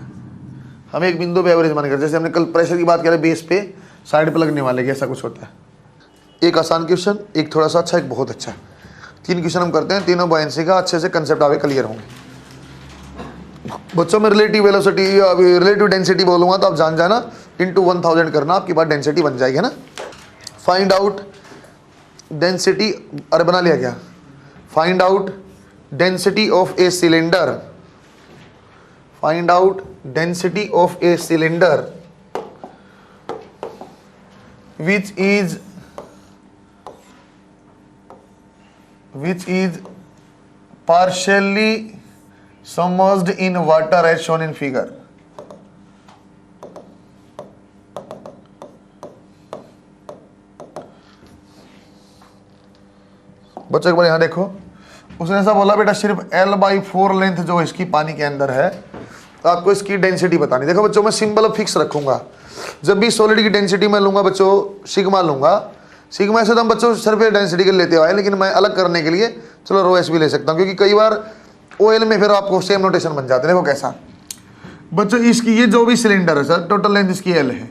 हम एक बिंदु पे एवरेज मान करते, जैसे हमने कल प्रेशर की बात करें, बेस पे साइड पे लगने वाले, ऐसा कुछ होता है। एक आसान क्वेश्चन, एक थोड़ा सा अच्छा, एक बहुत अच्छा। 3 क्वेश्चन हम करते हैं, तीनों बुओयेंसी का अच्छे से कंसेप्ट आगे क्लियर होंगे। बच्चों में रिलेटिव वेलोसिटी, रिलेटिव डेंसिटी बोलूँगा तो आप जान जाना, इंटू 1000 करना, आपकी बात डेंसिटी बन जाएगी, है ना। फाइंड आउट डेंसिटी, अरे बना लिया क्या? Find out density of a cylinder, find out density of a cylinder which is partially submerged in water as shown in figure। बच्चों एक बार यहाँ देखो, उसने ऐसा बोला बेटा सिर्फ L/4 लेंथ जो इसकी पानी के अंदर है, तो आपको इसकी डेंसिटी बतानी। देखो बच्चों मैं सिंबल फिक्स रखूंगा, जब भी सॉलिड की डेंसिटी मैं लूंगा बच्चों सिग्मा लूंगा। सिग्मा से तो हम बच्चों सरफेस डेंसिटी के लेते हुए, लेकिन मैं अलग करने के लिए चलो ρs भी ले सकता हूँ, क्योंकि कई बार OL में फिर आपको सेम नोटेशन बन जाते हैं। देखो कैसा बच्चों, इसकी ये जो भी सिलेंडर है सर, टोटल लेंथ इसकी L है,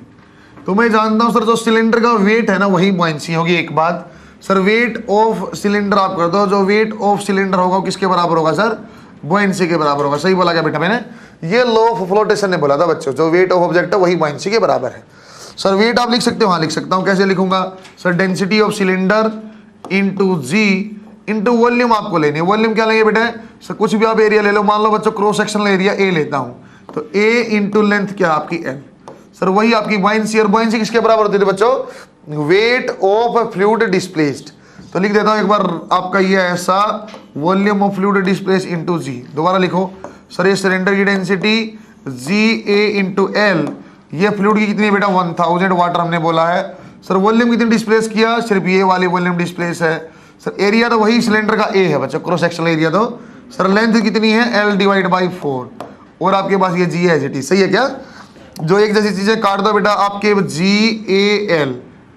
तो मैं जानता हूँ सर जो सिलेंडर का वेट है ना वही बुओयेंसी होगी। एक बात सर, वेट ऑफ सिलेंडर आप कर दो, जो वेट ऑफ सिलेंडर होगा किसके बराबर होगा सर? बुओयेंसी के बराबर होगा। सही बोला क्या बेटा मैंने? ये लॉ ऑफ फ्लोटेशन ने बोला था बच्चों, जो वेट ऑफ ऑब्जेक्ट है वही बुओयेंसी के बराबर है। सर वेट आप लिख सकते हो, हाँ लिख सकता हूँ। कैसे लिखूंगा sir? Density of cylinder into g into volume आपको लेनी है। वॉल्यूम क्या लेंगे बेटा? सर कुछ भी आप एरिया ले लो, मान लो बच्चों क्रॉस सेक्शनल एरिया ए लेता हूँ, तो ए इंटू लेंथ क्या आपकी L। सर वही आपकी बुओयेंसी, और बुओयेंसी किसके बराबर होती थी बच्चों? Weight of fluid displaced. तो लिख देता हूँ एक बार आपका ये ऐसा, volume of fluid displaced into g. दोबारा लिखो सर, ये सिलेंडर की डेंसिटी GA इंटू L, ये फ्लूइड की कितनी है बेटा? 1000 वाटर हमने बोला है। सर वॉल्यूम कितनी डिस्प्लेस किया? सिर्फ ये वाली वॉल्यूम डिस्प्लेस है। सर एरिया तो वही सिलेंडर का A है बच्चों, क्रॉस सेक्शनल एरिया। तो सर लेंथ कितनी है? L/4, और आपके पास ये G है एज इट इज। सही है क्या? जो एक जैसी चीजें काट दो बेटा, आपके GAL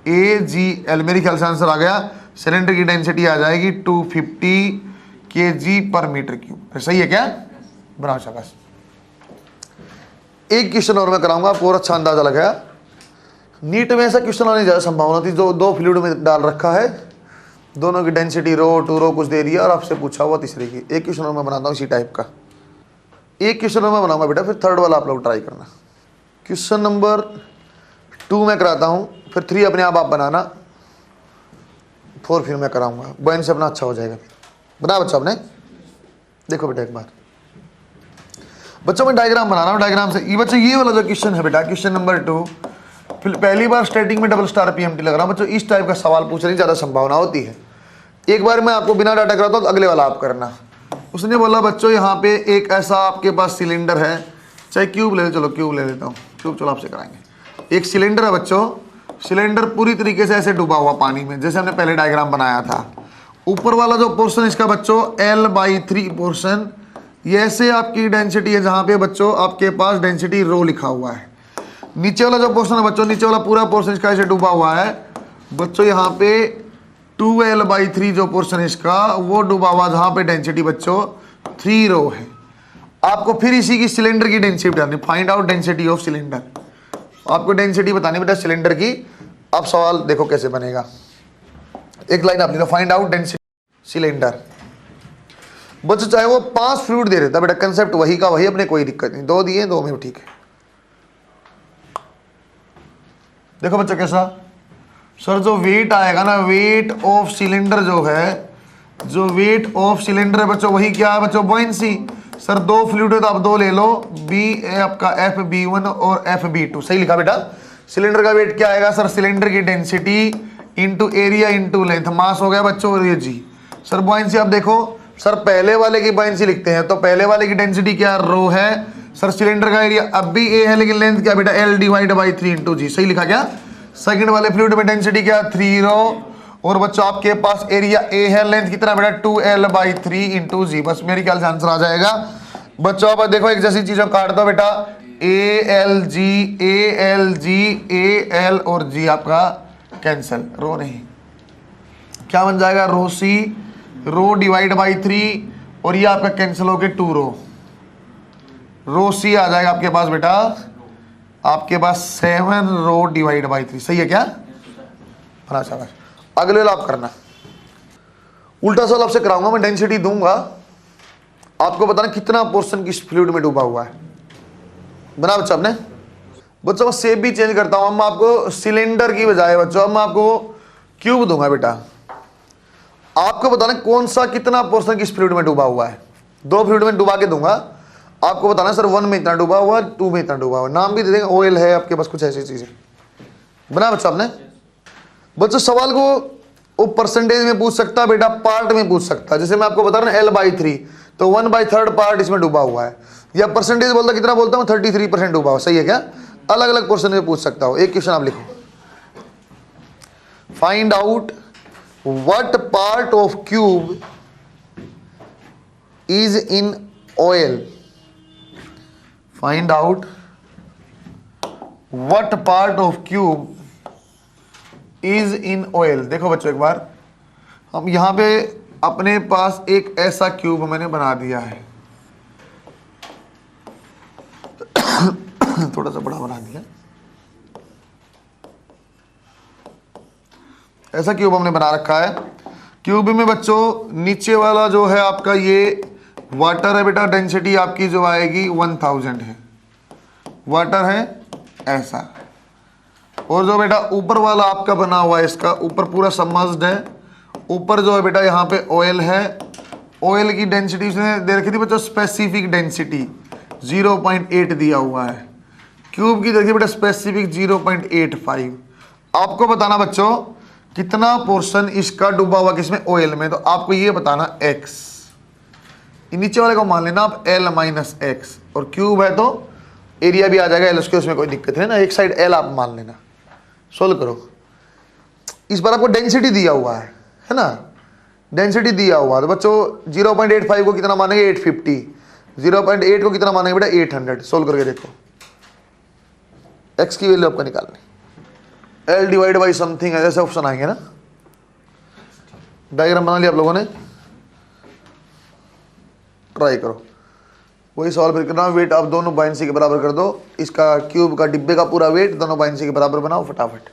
AGL, मेरे ख्याल से आंसर आ गया। सिलेंडर की डेंसिटी आ जाएगी 250 kg/m³। सही है क्या? बनाओ शाबाश। एक क्वेश्चन और मैं कराऊंगा, आपको और अच्छा अंदाजा लगाया। नीट में ऐसा क्वेश्चन आने ज्यादा संभावना थी, जो दो फ्लूइड में डाल रखा है, दोनों की डेंसिटी ρ कुछ दे रही है, और आपसे पूछा हुआ तीसरे की। एक क्वेश्चन और मैं बनाता हूँ इसी टाइप का, एक क्वेश्चन और मैं बनाऊंगा बेटा, फिर थर्ड वाला आप लोग ट्राई करना। क्वेश्चन नंबर 2 मैं कराता हूँ, फिर 3 अपने आप बनाना, 4 फिर मैं कराऊंगा। बहन से अपना अच्छा हो जाएगा। बना बच्चों आपने? देखो बेटा एक बार बच्चों मैं डायग्राम बना रहा हूँ। डायग्राम से ये बच्चों, ये वाला जो क्वेश्चन है बेटा, क्वेश्चन नंबर 2, फिर पहली बार स्टार्टिंग में डबल स्टार पीएमटी लग रहा है बच्चों, इस टाइप का सवाल पूछने की ज़्यादा संभावना होती है। एक बार मैं आपको बिना डाटा कराता हूँ तो अगले वाला आप करना। उसने बोला बच्चों यहाँ पे एक ऐसा आपके पास सिलेंडर है, चाहे क्यूब ले, चलो क्यूब ले लेता हूँ, क्यूब चलो आपसे कराएंगे। एक सिलेंडर है बच्चों, सिलेंडर पूरी तरीके से ऐसे डूबा हुआ पानी में, जैसे हमने पहले डायग्राम बनाया था। ऊपर वाला जो पोर्शन इसका बच्चों L/3 पोर्शन, ये ऐसे आपकी डेंसिटी है जहाँ पे बच्चों आपके पास डेंसिटी रो लिखा हुआ है। नीचे वाला जो पोर्शन है बच्चों, नीचे वाला पूरा पोर्शन इसका ऐसे डूबा हुआ है बच्चों, यहाँ पे 2L/3 जो पोर्शन है इसका वो डूबा हुआ, जहाँ पे डेंसिटी बच्चों 3 रो है। आपको फिर इसी की सिलेंडर की डेंसिटी बतानी, find out density of cylinder. आपको डेंसिटी बतानी बेटा सिलेंडर की। अब सवाल देखो कैसे बनेगा, एक लाइन आप लिखो, फाइंड आउट डेंसिटी सिलेंडर। बच्चों चाहे वो 5 फ्लूइड दे देता बेटा, कंसेप्ट वही का वही, अपने कोई दिक्कत नहीं, 2 दिए 2 में ठीक है। देखो बच्चों कैसा सर, जो वेट आएगा ना, वेट ऑफ सिलेंडर जो है, जो वेट ऑफ सिलेंडर है बच्चों वही क्या है बच्चों, बॉयंसी। सर 2 फ्लूइड है तो आप 2 ले लो, बी आपका FB1 और FB2, सही लिखा बेटा। सिलेंडर का वेट क्या आएगा सर, सिलेंडर की density into area into length, mass हो गया बच्चों और ये जी। सर बॉयंसी आप देखो सर, पहले वाले की बॉयंसी लिखते हैं तो पहले वाले की डेंसिटी क्या रो है सर, सिलेंडर का एरिया अब भी A है लेकिन लेंथ क्या बेटा L/3 इंटू जी, सही लिखा क्या। सेकंड वाले फ्लूइड में डेंसिटी क्या 3 रो, और बच्चों आपके पास एरिया A है, लेंथ कितना बेटा 2L/3 इंटू जी। बस मेरे ख्याल से आंसर आ जाएगा बच्चों। अब देखो एक जैसी चीजों काट दो बेटा, ALG ALG AL और G आपका कैंसिल, रो नहीं, क्या बन जाएगा रो C, रो डिवाइड बाई 3 और ये आपका कैंसिल हो के 2 रो C आ जाएगा आपके पास बेटा, आपके पास 7 रो डिवाइड बाई 3, सही है क्या। बना शाबाश। अगले वाला आप करना, उल्टा सवाल आपसे कराऊंगा मैं, डेंसिटी दूंगा, आपको बताना कितना पोर्शन किस फ्लूइड में डूबा हुआ है। बना बच्चों आपने, बच्चों मैं शेप भी चेंज करता हूं, मैं आपको सिलेंडर की बजाय बच्चों मैं आपको क्यूब दूंगा बेटा। आपको बताना कौन सा कितना पोर्शन किस फ्लूइड में डूबा हुआ है, 2 फ्लूइड में डुबा के दूंगा, आपको बताना सर 1 में इतना डूबा हुआ, 2 में इतना डूबा हुआ, नाम भी दे देंगे, ऑयल है आपके पास, कुछ ऐसी चीजें। बना बच्चों आपने। बच्चों सवाल को वो परसेंटेज में पूछ सकता है बेटा, पार्ट में पूछ सकता है, जैसे मैं आपको बता रहा हूँ L/3 तो 1/3 पार्ट इसमें डूबा हुआ है, या परसेंटेज बोलता कितना बोलता हूँ 33% डूबा हुआ, सही है क्या। अलग अलग पोर्शन में पूछ सकता हूँ। एक क्वेश्चन आप लिखो, find out what part of cube is in oil. Find out what part of cube is in oil. देखो बच्चों एक बार, हम यहां पे अपने पास एक ऐसा क्यूब मैंने बना दिया है थोड़ा सा बड़ा बना दिया, ऐसा क्यूब हमने बना रखा है। क्यूब में बच्चों नीचे वाला जो है आपका ये वाटर है बेटा, डेंसिटी आपकी जो आएगी 1000 है, वाटर है ऐसा, और जो बेटा ऊपर वाला आपका बना हुआ है, इसका ऊपर पूरा सबमर्ज्ड है, ऊपर जो है बेटा यहाँ पे ऑयल है। ऑयल की डेंसिटी उसने दे रखी थी बच्चों, स्पेसिफिक डेंसिटी 0.8 दिया हुआ है, क्यूब की देखिए बेटा स्पेसिफिक 0.85। आपको बताना बच्चों कितना पोर्शन इसका डूबा हुआ किसमें, ऑयल में, तो आपको ये बताना x, नीचे वाले को मान लेना आप L-x, और क्यूब है तो एरिया भी आ जाएगा L, उसके उसमें कोई दिक्कत है ना, एक साइड L आप मान लेना। सोल्व करो, इस बार आपको डेंसिटी दिया हुआ है ना, डेंसिटी दिया हुआ तो बच्चों 0.85 को कितना मानेंगे 850, 0.8 को कितना मानेंगे बेटा 800। सोल्व करके देखो, x की वैल्यू आपको निकालनी, L डिवाइड बाई समथिंग है, जैसे ऑप्शन आएंगे ना। डायग्राम बना लिया आप लोगों ने, ट्राई करो वही सवाल फिर करना। वेट आप दोनों बाइंसी के बराबर कर दो, इसका क्यूब का डिब्बे का पूरा वेट दोनों बाइंसी के बराबर बनाओ फटाफट।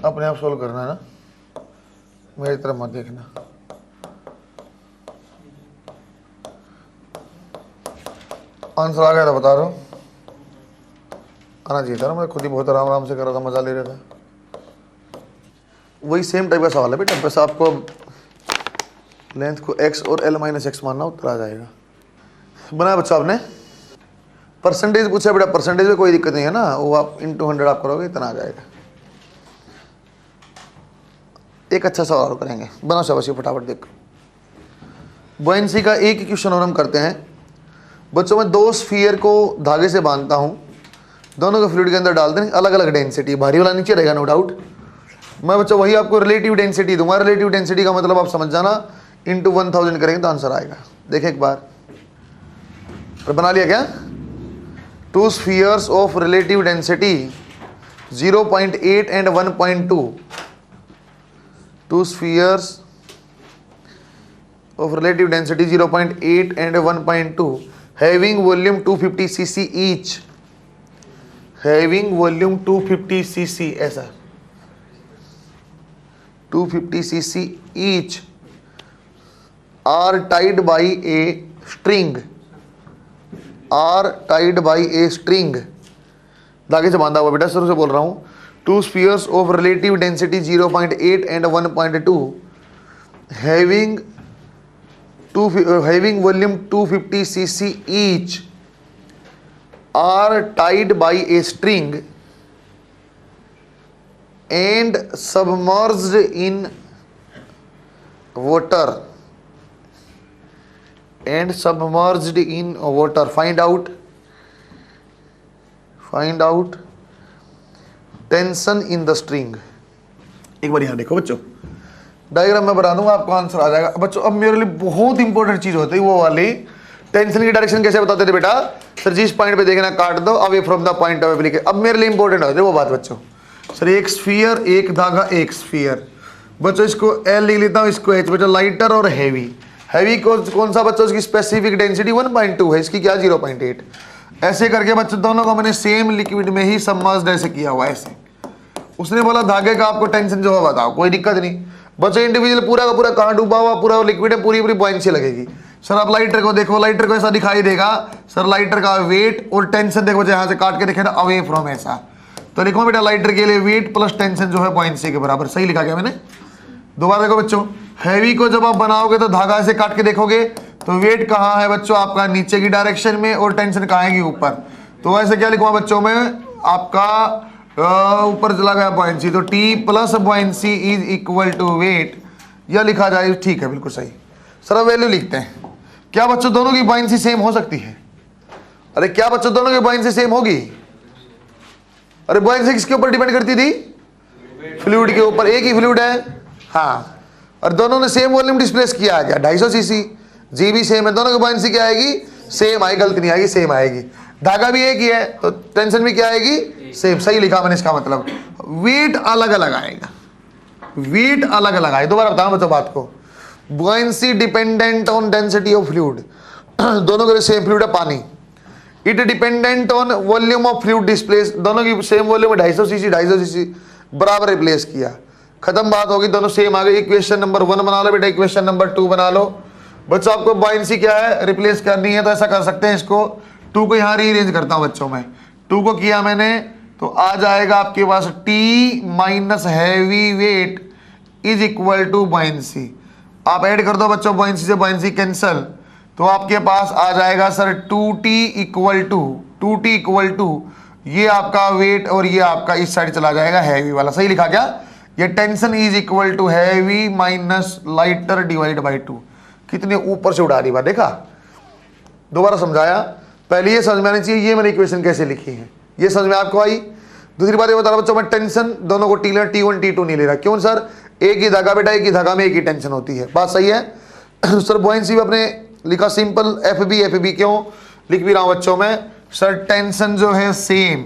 अपने आप सोल्व करना है ना, मेरी तरफ मत देखना। आंसर आ गया था, बता रहा हूँ, आना चाहिए था ना, मैं खुद ही बहुत आराम से कर रहा था, मजा ले रहा था। वही सेम टाइप का सवाल है बेटा, बस आपको लेंथ को x और l-x मानना, उत्तर आ जाएगा। बनाया बच्चा आपने, परसेंटेज पूछा बेटा, परसेंटेज में कोई दिक्कत नहीं है ना, वो आप इंटू 100 आप करोगे इतना आ जाएगा। एक अच्छा सवाल और करेंगे, बनाओ शाबाशी फटाफट। देखो बुओयेंसी का एक ही क्वेश्चन और हम करते हैं बच्चों में। दो स्फीयर को धागे से बांधता हूं, दोनों को फ्लूइड के अंदर डाल दें, अलग अलग डेंसिटी, भारी वाला नीचे रहेगा नो डाउट। मैं बच्चों वही आपको रिलेटिव डेंसिटी दूंगा, रिलेटिव डेंसिटी का मतलब आप समझ जाना, इंटू 1000 करेंगे तो आंसर आएगा। देखें एक बार, बना लिया क्या? To spheres of relative density 0.8 and 1.2, to spheres of relative density 0.8 and 1.2 having volume 250 cc each, having volume 250 cc, ऐसा 250 cc each are tied by a string, are tied by a string, धागे से बांधा हुआ बेटा, शुरू से बोल रहा हूं। To spheres of relative density 0.8 and 1.2 having volume 250 cc each are tied by a string and submerged in water, and submerged in water. Find out tension in the string. एक बार यहां देखो बच्चों, डायग्राम में बना दूंगा, आपको आंसर आ जाएगा। बच्चों अब मेरे लिए बहुत इंपॉर्टेंट चीज होती है वो वाली, टेंशन की डायरेक्शन कैसे बताते थे बेटा? सर जिस पॉइंट पे देखना काट दो, away from the point of application. अब मेरे लिए इंपॉर्टेंट होती है वो बात बच्चों। सर एक स्फीयर, एक धागा, एक स्फीयर, बच्चों इसको एल लिख लेता हूँ, इसको एच। बच्चों लाइटर और हैवी, हैवी को कौन सा बच्चों? इसकी स्पेसिफिक डेंसिटी 1.2 है, इसकी क्या 0.8। ऐसे करके बच्चों दोनों को मैंने सेम लिक्विड में ही सबमर्ज्ड ऐसे किया हुआ, ऐसे। उसने बोला धागे का आपको टेंशन जो है बताओ, कोई दिक्कत नहीं बच्चों। इंडिविजुअल पूरा का पूरा कहाँ डूबा हुआ, पूरा लिक्विड है, पूरी बुओयेंसी लगेगी। सर आप लाइटर को देखो, लाइटर को ऐसा दिखाई देगा सर, लाइटर का वेट और टेंशन देखो, यहाँ से काट के देखे ना, अवे फ्रॉम ऐसा। तो लिखो बेटा लाइटर के लिए वेट प्लस टेंशन जो है बुओयेंसी के बराबर। सही लिखा गया मैंने। दोबारा देखो बच्चों, हैवी को जब आप बनाओगे तो धागा से काट के देखोगे तो वेट कहाँ है बच्चों? आपका नीचे की डायरेक्शन में, और टेंशन कहाँ है? ऊपर। तो ऐसे क्या लिखूंगा बच्चों में, आपका ऊपर चला गया बुओयेंसी, तो T plus buoyancy is equal to weight, यह लिखा जाए। ठीक है, बिल्कुल सही। सर अब वैल्यू लिखते हैं। क्या बच्चों दोनों की बुओयेंसी सेम हो सकती है? अरे क्या बच्चों दोनों की बुओयेंसी सेम होगी? अरे बुओयेंसी किसके ऊपर डिपेंड करती थी? फ्लूइड के ऊपर। एक ही फ्लूइड है, हाँ, और दोनों ने सेम वॉल्यूम डिस्प्लेस किया गया 250 cc, जी भी सेम है, दोनों की बुओयेंसी क्या आएगी? सेम आएगी, गलती नहीं आएगी, सेम आएगी। धागा भी एक ही है तो टेंशन भी क्या आएगी? सेम। सही लिखा मैंने, इसका मतलब वेट अलग अलग आएगा, वेट अलग अलग आएगा। दोबारा बताओ बच्चों बात को, buoyancy dependent on density of fluid, दोनों के लिए सेम फ्लूइड है पानी। It dependent on volume of fluid displace, दोनों की सेम वॉल्यूम है 250 cc बराबर रिप्लेस किया, खत्म बात होगी, दोनों सेम आ गई। इक्वेशन नंबर 1 बना लो बेटा, इक्वेशन नंबर 2 बना लो। बच्चों आपको बुओयेंसी क्या है? रिप्लेस करनी है तो ऐसा कर सकते हैं, इसको 2 को यहाँ रीअरेंज करता हूँ बच्चों में। 2 को किया मैंने तो आ जाएगा आपके पास T minus heavy weight is equal to buoyancy. आप ऐड कर दो बच्चों, बुओयेंसी से बुओयेंसी कैंसल, तो आपके पास आ जाएगा सर 2T इक्वल टू ये आपका वेट और ये आपका इस साइड चला जाएगा हैवी वाला। सही लिखा क्या? ये tension is equal to heavy minus lighter divide by 2। कितने ऊपर से उड़ा दी बात, देखा? दोबारा समझाया, पहले ये समझ में आनी चाहिए ये मैंने इक्वेशन कैसे लिखी है, ये समझ में आपको आई। दूसरी बात ये बता रहा बच्चों मैं, टेंशन दोनों को T1 T2 नहीं ले रहा। क्यों सर? एक ही धागा बेटा, एक ही धागा में एक ही टेंशन होती है, बात सही है। सर बुओयेंसी भी अपने लिखा सिंपल FB क्यों लिख भी रहा हूं बच्चों में? सर टेंशन जो है सेम,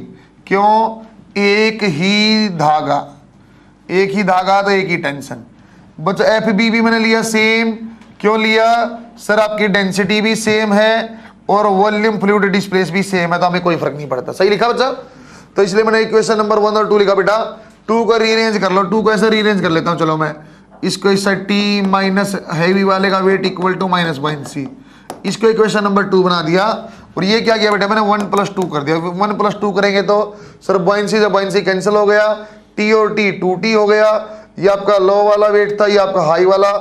क्यों? एक ही धागा तो एक ही टेंशन। बच्चों FB भी मैंने लिया सेम, क्यों लिया? सर आपकी डेंसिटी भी सेम है और वॉल्यूम फ्लूइड डिस्प्लेस भी सेम है, तो हमें कोई फर्क नहीं पड़ता। सही लिखा बच्चा? तो इसलिए मैंने इक्वेशन नंबर 1 और 2 लिखा बेटा, 2 को रीअरेंज कर लो, 2 को ऐसे रीअरेंज कर लेता हूँ। चलो मैं इसको इस साइड टी माइनस हैवी वाले का वेट इक्वल टू माइनस बाइंसी, इसको इक्वेशन नंबर 2 बना दिया। और ये क्या किया बेटा मैंने 1 + 2 कर दिया। 1 + 2 करेंगे तो सर बाइंसी से बाइंसी कैंसिल हो गया, टी और टी 2t हो गया। ये आपका लो वाला वेट था, ये आपका हाई वाला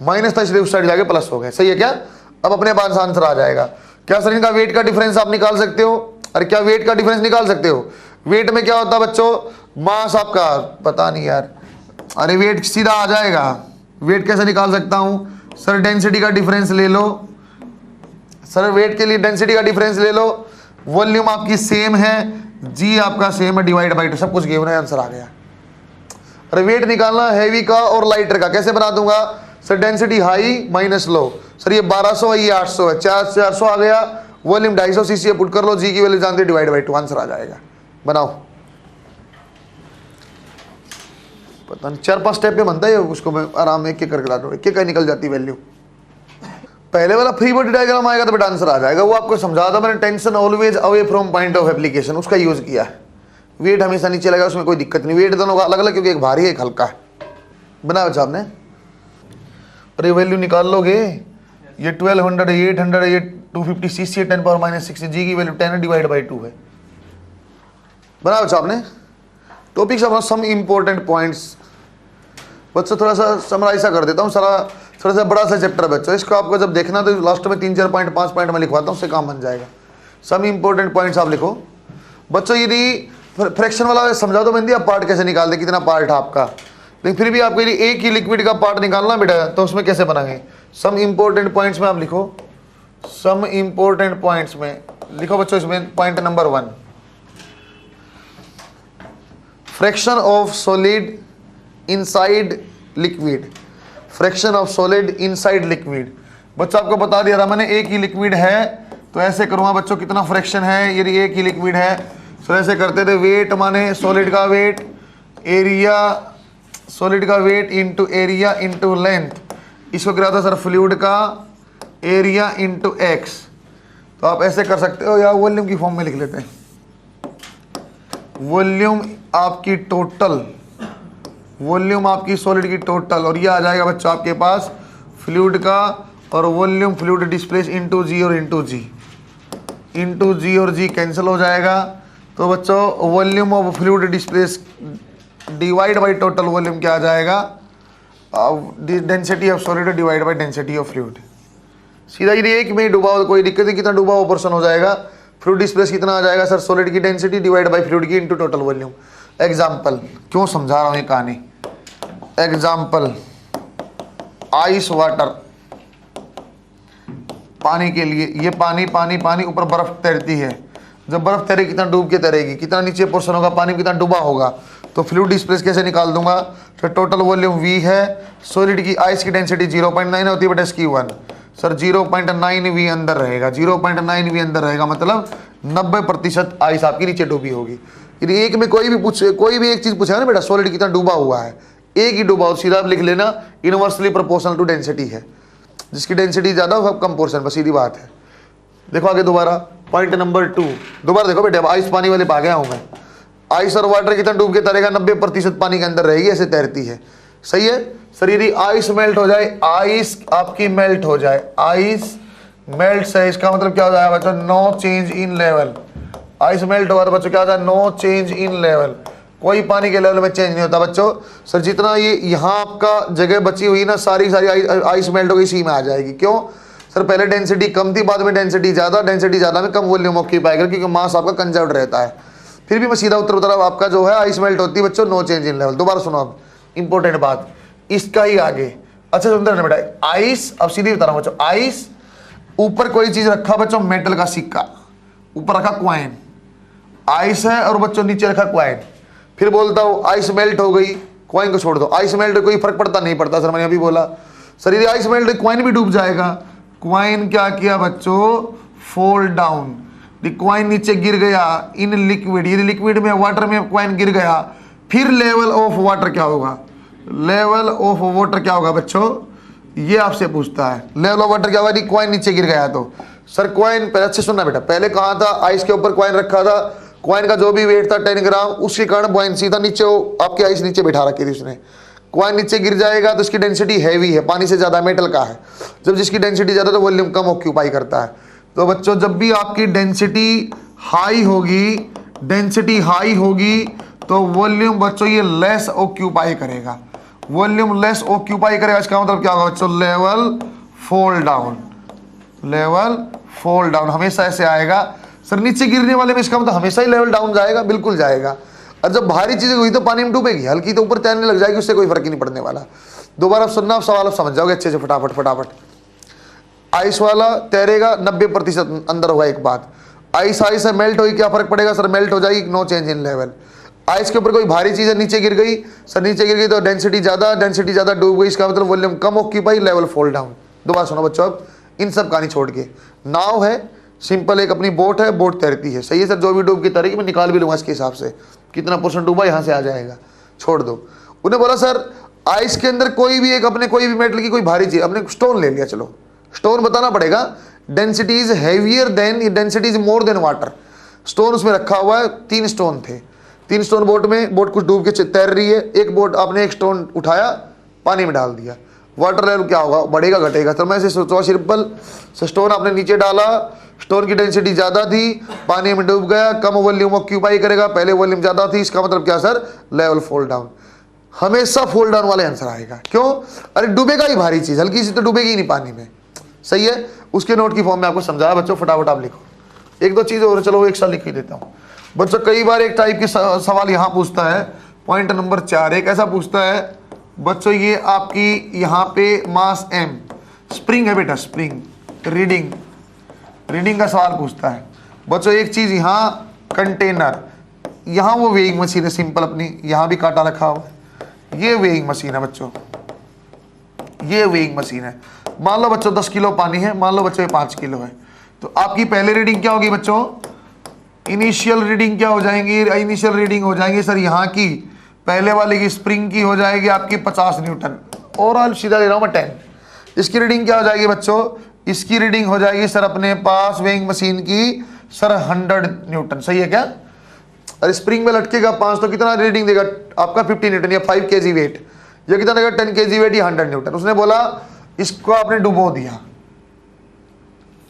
माइनस था, इसलिए उस साइड जाके प्लस हो गया। सही है क्या? अब अपने पास आंसर आ जाएगा। क्या सर इनका वेट का डिफरेंस आप निकाल सकते हो? अरे क्या वेट का डिफरेंस निकाल सकते हो? वेट में क्या होता है बच्चों? मास आपका पता नहीं यार। अरे वेट सीधा आ जाएगा। वेट कैसे निकाल सकता हूं सर? डेंसिटी का डिफरेंस ले लो सर, वेट के लिए डेंसिटी का डिफरेंस ले लो। वॉल्यूम आपकी सेम है, जी आपका सेम है, डिवाइड बाई 2, सब कुछ गिवन है, आंसर आ गया। अरे वेट निकालना हैवी का और लाइटर का, कैसे बना दूंगा sir? Density high minus low. Sir ये 1200 है, ये 800 है, 400 आ गया। वॉल्यूम 250 सीसी पुट कर लो, जी की वैल्यू जानते, डिवाइड बाई 2, आंसर आ जाएगा। बनाओ। पता नहीं 4-5 स्टेप पे बनता है, उसको मैं आराम में एक करके लाता हूँ, एक निकल जाती वैल्यू। पहले वाला फ्री बॉडी डायग्राम आएगा तो बेटा आंसर आ जाएगा। वो आपको समझा था मैंने, tension always away from point of application, उसका यूज किया है। वेट हमेशा नीचे लगा, उसमें कोई दिक्कत नहीं। वेट दोनों का अलग अलग, क्योंकि एक भारी है एक हल्का है। बना बच्चा आपने। अरे वैल्यू निकाल लोगे, ये 1200 है, 800 है, ये 250 सीसी है, 10⁻⁶, जी की वैल्यू 10 डिवाइड बाई 2 है। बना बच्चा आपने। टॉपिक सम इंपॉर्टेंट पॉइंट्स बच्चों, थोड़ा सा समराइज सा कर देता हूँ। सारा थोड़ा सा बड़ा सा चैप्टर है बच्चों, इसको आपको जब देखना तो लास्ट में 3-4 पॉइंट 5 पॉइंट में लिखवाता हूँ, उससे काम बन जाएगा। सम इंपॉर्टेंट पॉइंट्स आप लिखो बच्चों। यदि फ्रैक्शन वाला समझा तो मैंने आप पार्ट कैसे निकाल दे, कितना पार्ट है आपका, लेकिन फिर भी आपको यदि एक ही लिक्विड का पार्ट निकालना बेटा, तो उसमें कैसे बनाएंगे? सम इंपॉर्टेंट पॉइंट्स में आप लिखो, सम इंपॉर्टेंट पॉइंट्स में लिखो बच्चों। इसमें point number 1, fraction of solid inside liquid. Fraction of solid inside liquid बच्चों आपको बता दिया था मैंने। एक ही लिक्विड है तो ऐसे करूंगा बच्चों, कितना फ्रैक्शन है यदि एक ही लिक्विड है तो ऐसे करते थे। वेट माने सॉलिड का वेट, एरिया सॉलिड का weight into area into length, इसको क्या होता है सर? फ्लूइड का एरिया इंटू एक्स। तो आप ऐसे कर सकते हो, या वॉल्यूम की फॉर्म में लिख लेते हैं। वॉल्यूम आपकी टोटल, वॉल्यूम आपकी सॉलिड की टोटल, और ये आ जाएगा बच्चों आपके पास फ्लूइड का, और वॉल्यूम फ्लूइड डिस्प्लेस इंटू जी, और इंटू जी और जी कैंसिल हो जाएगा। तो बच्चों volume of fluid displace divide by total volume क्या आ जाएगा? Density of solid divide by density of fluid. सीधा यदि एक में डूबा हो, कोई दिक्कत नहीं, कितना डूबा हुआ पोर्शन हो जाएगा। फ्लूइड डिस्प्लेस कितना आ जाएगा सर? सॉलिड की डेंसिटी डिवाइड बाई फ्लूइड की इंटू टोटल वॉल्यूम। एग्जाम्पल, क्यों समझा रहा हूँ ये कहानी? एग्जाम्पल, आइस वाटर, पानी के लिए, ये पानी पानी पानी, ऊपर बर्फ तैरती है। जब बर्फ तैरेगी कितना डूब के तैरेगी, कितना नीचे पोर्शन होगा, पानी कितना डूबा होगा। तो फ्लूइड डिस्प्लेस कैसे निकाल दूंगा? तो टोटल वॉल्यूम V है, सॉलिड की आइस की डेंसिटी 0.9 होती है बटा इसकी 1, सर 0.9 V अंदर रहेगा। 0.9 V अंदर रहेगा मतलब 90% आइस आपकी नीचे डूबी होगी। यदि एक में कोई भी पूछे, कोई भी एक चीज पूछा ना बेटा, सॉलिड कितना डूबा हुआ है, एक ही डूबा हो, सीधा लिख लेना इनवर्सली प्रोपोर्शनल टू डेंसिटी है। जिसकी डेंसिटी ज्यादा हो कम पोर्शन, बस सीधी बात है। देखो आगे दोबारा पॉइंट नंबर 2, दोबारा देखो बेटे। अब आइस पानी वाले पा गया हूं मैं। आइस और वाटर कितना डूब के तैरेगा? 90% पानी के अंदर रहेगी, ऐसे तैरती है। सही है सर। यदि आइस मेल्ट हो जाए, आइस आपकी मेल्ट हो जाए, आइस मेल्ट है, इसका मतलब क्या हो जाएगा बच्चों? No change in level. Ice melt होगा तो बच्चों क्या होता है? No change in level. कोई पानी के लेवल में चेंज नहीं होता बच्चों। सर जितना ये यहाँ आपका जगह बची हुई ना, सारी आइस मेल्ट हो गई, इसी में आ जाएगी। क्यों सर? पहले डेंसिटी कम थी, बाद में डेंसिटी ज़्यादा में कम वॉल्यूम ऑक्यूपाई कर, क्योंकि मास आपका कंजर्व रहता है। फिर भी मैं सीधा उत्तर तरफ आपका जो है आइस मेल्ट होती है बच्चों, नो चेंज इन लेवल। दोबारा सुनो अब इंपॉर्टेंट बात, इसका ही आगे अच्छा सुंदर ना बेटा। आइस, अब सीधी बता रहा हूँ बच्चों, आइस ऊपर कोई चीज रखा बच्चों, मेटल का सिक्का, ऊपर रखा क्वाइन, आइस है, और बच्चों नीचे रखा क्वाइन। फिर बोलता हूँ आइस मेल्ट हो गई, क्वाइन को छोड़ दो। आइस मेल्ट कोई फर्क पड़ता नहीं पड़ता सर, मैंने अभी बोला। सर यदि आइस मेल्ट क्वाइन भी डूब जाएगा। क्वाइन क्या किया बच्चों? Fall down. क्वाइन नीचे गिर गया इन लिक्विड, यदि लिक्विड में वाटर में क्वाइन गिर गया, फिर लेवल ऑफ वाटर क्या होगा? लेवल ऑफ वाटर क्या होगा बच्चों? ये आपसे पूछता है लेवल ऑफ वाटर क्या होगा यदि क्वाइन नीचे गिर गया तो। सर क्वाइन पहले अच्छे सुनना बेटा, पहले कहा था आइस के ऊपर क्वाइन रखा था, कॉइन का जो भी वेट था 10 ग्राम, उसके कारण बॉयंसी था, नीचे आपकी आइस नीचे बिठा रखी थी उसने। कॉइन नीचे गिर जाएगा तो इसकी डेंसिटी हैवी है, पानी से ज़्यादा, मेटल का है। जब जिसकी डेंसिटी ज़्यादा तो वॉल्यूम कम ऑक्यूपाई करता है। तो बच्चों जब भी आपकी डेंसिटी हाई होगी तो वॉल्यूम बच्चों ये लेस ऑक्यूपाई करेगा। वॉल्यूम लेस ऑक्यूपाई करेगा, इसका मतलब क्या होगा बच्चों? लेवल फॉल डाउन हमेशा ऐसे आएगा। सर नीचे गिरने वाले में इसका मतलब हमेशा ही लेवल डाउन जाएगा? बिल्कुल जाएगा। और जब भारी चीजें हुई तो पानी में डूबेगी, हल्की तो ऊपर तैरने लग जाएगी, उससे कोई फर्क ही नहीं पड़ने वाला। दोबारा सुनना, आप सवाल आप समझ जाओगे अच्छे से, फटाफट। आइस वाला तैरेगा 90% अंदर होगा। एक बात, आइस है, मेल्ट होगी, क्या फर्क पड़ेगा? सर मेल्ट हो जाएगी, no change in level. Ice के ऊपर कोई भारी चीज है, नीचे गिर गई, सर नीचे गिर गई तो डेंसिटी ज्यादा डूब गई, इसका मतलब वॉल्यूम कम ऑक्यूपाई, लेवल फॉल डाउन। दोबारा सुनो बच्चों, अब इन सब कहानी छोड़ के, नाव है सिंपल, एक अपनी बोट है, बोट तैरती है, सही है सर। जो भी डूब की तैरेगी मैं निकाल भी लूंगा इसके हिसाब से, कितना % डूबा यहाँ से आ जाएगा, छोड़ दो। उन्हें बोला सर आइस के अंदर कोई भी एक, अपने कोई भी मेटल की कोई भारी चीज, अपने स्टोन ले लिया, चलो स्टोन बताना पड़ेगा, density is heavier than, density is more than water. Stone उसमें रखा हुआ है, 3 स्टोन थे, 3 स्टोन बोट में, बोट कुछ डूब के तैर रही है, एक बोट आपने एक स्टोन उठाया पानी में डाल दिया, वाटर लेवल क्या होगा? बढ़ेगा घटेगा? तो मैं ऐसे सोचा सिंपल, स्टोन आपने नीचे डाला, स्टोन की डेंसिटी ज़्यादा थी, पानी में डूब गया, कम वॉल्यूम ऑक्यूपाई करेगा, पहले वॉल्यूम ज़्यादा थी, इसका मतलब क्या सर? Level fall down. हमेशा फॉल डाउन वाले आंसर आएगा। क्यों? अरे डूबेगा ही भारी चीज़, हल्की सी तो डूबेगी ही नहीं पानी में, सही है। उसके नोट की फॉर्म में आपको समझाया बच्चों, फटाफट आप लिखो। एक दो चीज़ और, चलो एक साल लिख ही देता हूँ बच्चों। कई बार एक टाइप के सवाल यहाँ पूछता है, पॉइंट नंबर 4 एक ऐसा पूछता है बच्चों, ये आपकी यहाँ पे मास m, स्प्रिंग है बेटा, स्प्रिंग, रीडिंग का सवाल पूछता है बच्चों। एक चीज यहाँ कंटेनर, यहाँ वो वेइंग मशीन है सिंपल अपनी, यहाँ भी कांटा रखा हुआ है, ये वेइंग मशीन है बच्चों, ये वेइंग मशीन है। मान लो बच्चों 10 किलो पानी है, मान लो बच्चों ये 5 किलो है, तो आपकी पहले रीडिंग क्या होगी बच्चों? इनिशियल रीडिंग क्या हो जाएंगी? इनिशियल रीडिंग हो जाएंगी सर यहाँ की, पहले वाले की स्प्रिंग की हो जाएगी आपकी 50 न्यूटन, और सीधा ले रहा हूँ मैं 10। इसकी रीडिंग क्या हो जाएगी बच्चों? इसकी रीडिंग हो जाएगी सर अपने पास वेइंग मशीन की सर 100 न्यूटन, सही है क्या? अरे स्प्रिंग में लटकेगा 5 तो कितना रीडिंग देगा आपका? 50 न्यूटन या 5 kg वेट, ये कितना देगा? 10 kg वेट या 100 न्यूटन। उसने बोला इसको आपने डुबो दिया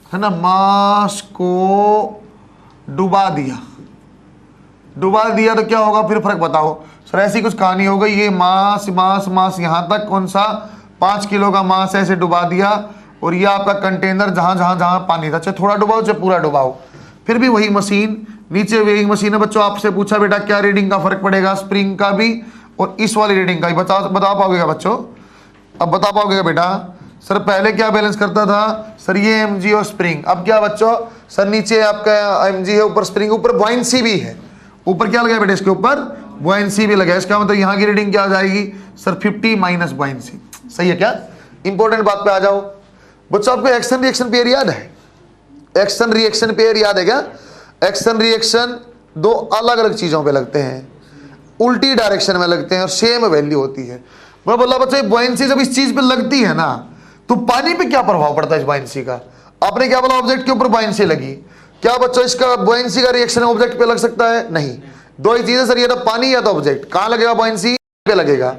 है ना, मास को डुबा दिया तो क्या होगा फिर? फर्क बताओ सर। ऐसी कुछ कहानी हो गई, ये मास यहाँ तक, कौन सा 5 किलो का मास ऐसे डुबा दिया, और ये आपका कंटेनर जहां पानी था, चाहे थोड़ा डुबाओ चाहे पूरा डुबाओ, फिर भी वही मशीन, नीचे वेइंग मशीन है बच्चों। आपसे पूछा बेटा क्या रीडिंग का फर्क पड़ेगा? स्प्रिंग का भी और इस वाली रीडिंग का भी बता पाओगे बच्चों? अब बता पाओगे बेटा? सर पहले क्या बैलेंस करता था सर? ये mg और स्प्रिंग। अब क्या बच्चों? सर नीचे आपका mg है, ऊपर स्प्रिंग, ऊपर बॉयंसी भी है, ऊपर क्या लगा बेटा? इसके ऊपर बॉयंसी भी लगा। इसका मतलब यहाँ की रीडिंग क्या आ जाएगी सर? 50 माइनस बॉयंसी, सही है क्या? इंपॉर्टेंट बात पे आ जाओ बच्चों, आपको एक्शन रिएक्शन पेयर याद है? एक्शन रिएक्शन पेयर याद है क्या? एक्शन रिएक्शन 2 अलग अलग चीजों पे लगते हैं, उल्टी डायरेक्शन में लगते हैं और सेम वैल्यू होती है। मैं बोला बच्चों बॉयंसी जब इस चीज पे लगती है ना, तो पानी पे क्या प्रभाव पड़ता है इस बॉयंसी का? आपने क्या बोला? ऑब्जेक्ट के ऊपर बॉयंसी लगी। क्या बच्चों इसका बॉयंसी का रिएक्शन ऑब्जेक्ट पे लग सकता है? नहीं। 2 ही चीजें सर, ये तो पानी या तो ऑब्जेक्ट। कहां लगेगा बॉयंसी? पे लगेगा।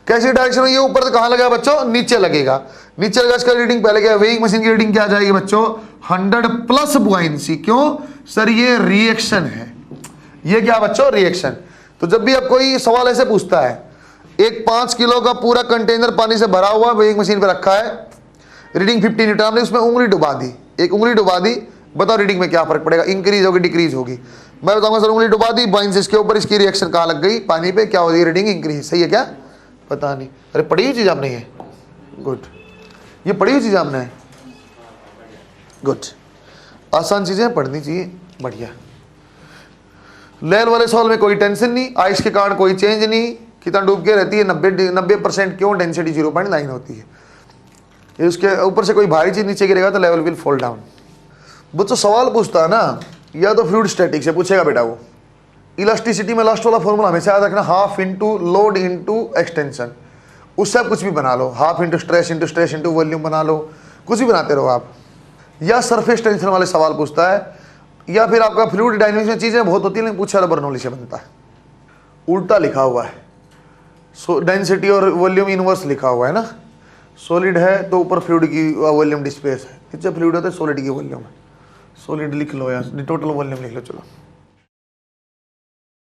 कैसी डायरेक्शन में? ये ऊपर से कहां लगेगा बच्चों? नीचे लगेगा। नीचे लगा, इसका रीडिंग पहले क्या? वेइंग मशीन की रीडिंग क्या आ जाएगी बच्चों? 100 प्लस बॉयंसी। क्यों सर? ये रिएक्शन है। ये क्या बच्चों? रिएक्शन। तो जब भी आप कोई सवाल ऐसे पूछता है, एक 5 किलो का पूरा कंटेनर पानी से भरा हुआ वेइंग मशीन पे रखा है, रीडिंग 50 न्यूटन, आपने उसमें उंगली डुबा दी, एक उंगली डुबा दी, बताओ रीडिंग में क्या फर्क पड़ेगा? इंक्रीज होगी डिक्रीज होगी? मैं बताऊंगा सर उंगली डुबा दी, बॉयंसी इसके ऊपर, इसकी रिएक्शन कहाँ लग गई? पानी पे, क्या हो गई? रीडिंग इंक्रीज, सही है क्या? पता नहीं। अरे पढ़ी हुई चीज आपने ये? गुड, ये पढ़ी हुई चीज आपने? गुड, आसान चीजें पढ़नी चाहिए, बढ़िया। लेवल वाले सवाल में कोई टेंशन नहीं, आइस के कारण कोई चेंज नहीं, कितना डूब के रहती है? 90%। क्यों? डेंसिटी 0.9 होती है। ये उसके ऊपर से कोई भारी चीज नीचे गिरेगा तो लेवल विल फॉल डाउन। बच्चों सवाल पूछता है ना, या तो फ्लूइड स्टैटिक से पूछेगा बेटा वो, इलास्टिसिटी में लास्ट वाला फॉर्मूला हमेशा याद रखना, half into load into extension. उससे आप कुछ भी बना लो, half into stress into volume बना लो, कुछ भी बनाते रहो आप। या सरफेस टेंशन वाले सवाल पूछता है, या फिर आपका फ्लूइड डायनेमिक्स में चीज़ें बहुत होती है लेकिन पूछा तो बर्नौली से बनता है। उल्टा लिखा हुआ है, सो डेंसिटी और वॉल्यूम इनवर्स लिखा हुआ है ना। सॉलिड है तो ऊपर फ्लूइड की वॉल्यूम डिस्प्लेस है, नीचे फ्लूइड होता है सॉलिड की वॉल्यूम है। सॉलिड लिख लो यार, टोटल वॉल्यूम लिख लो। चलो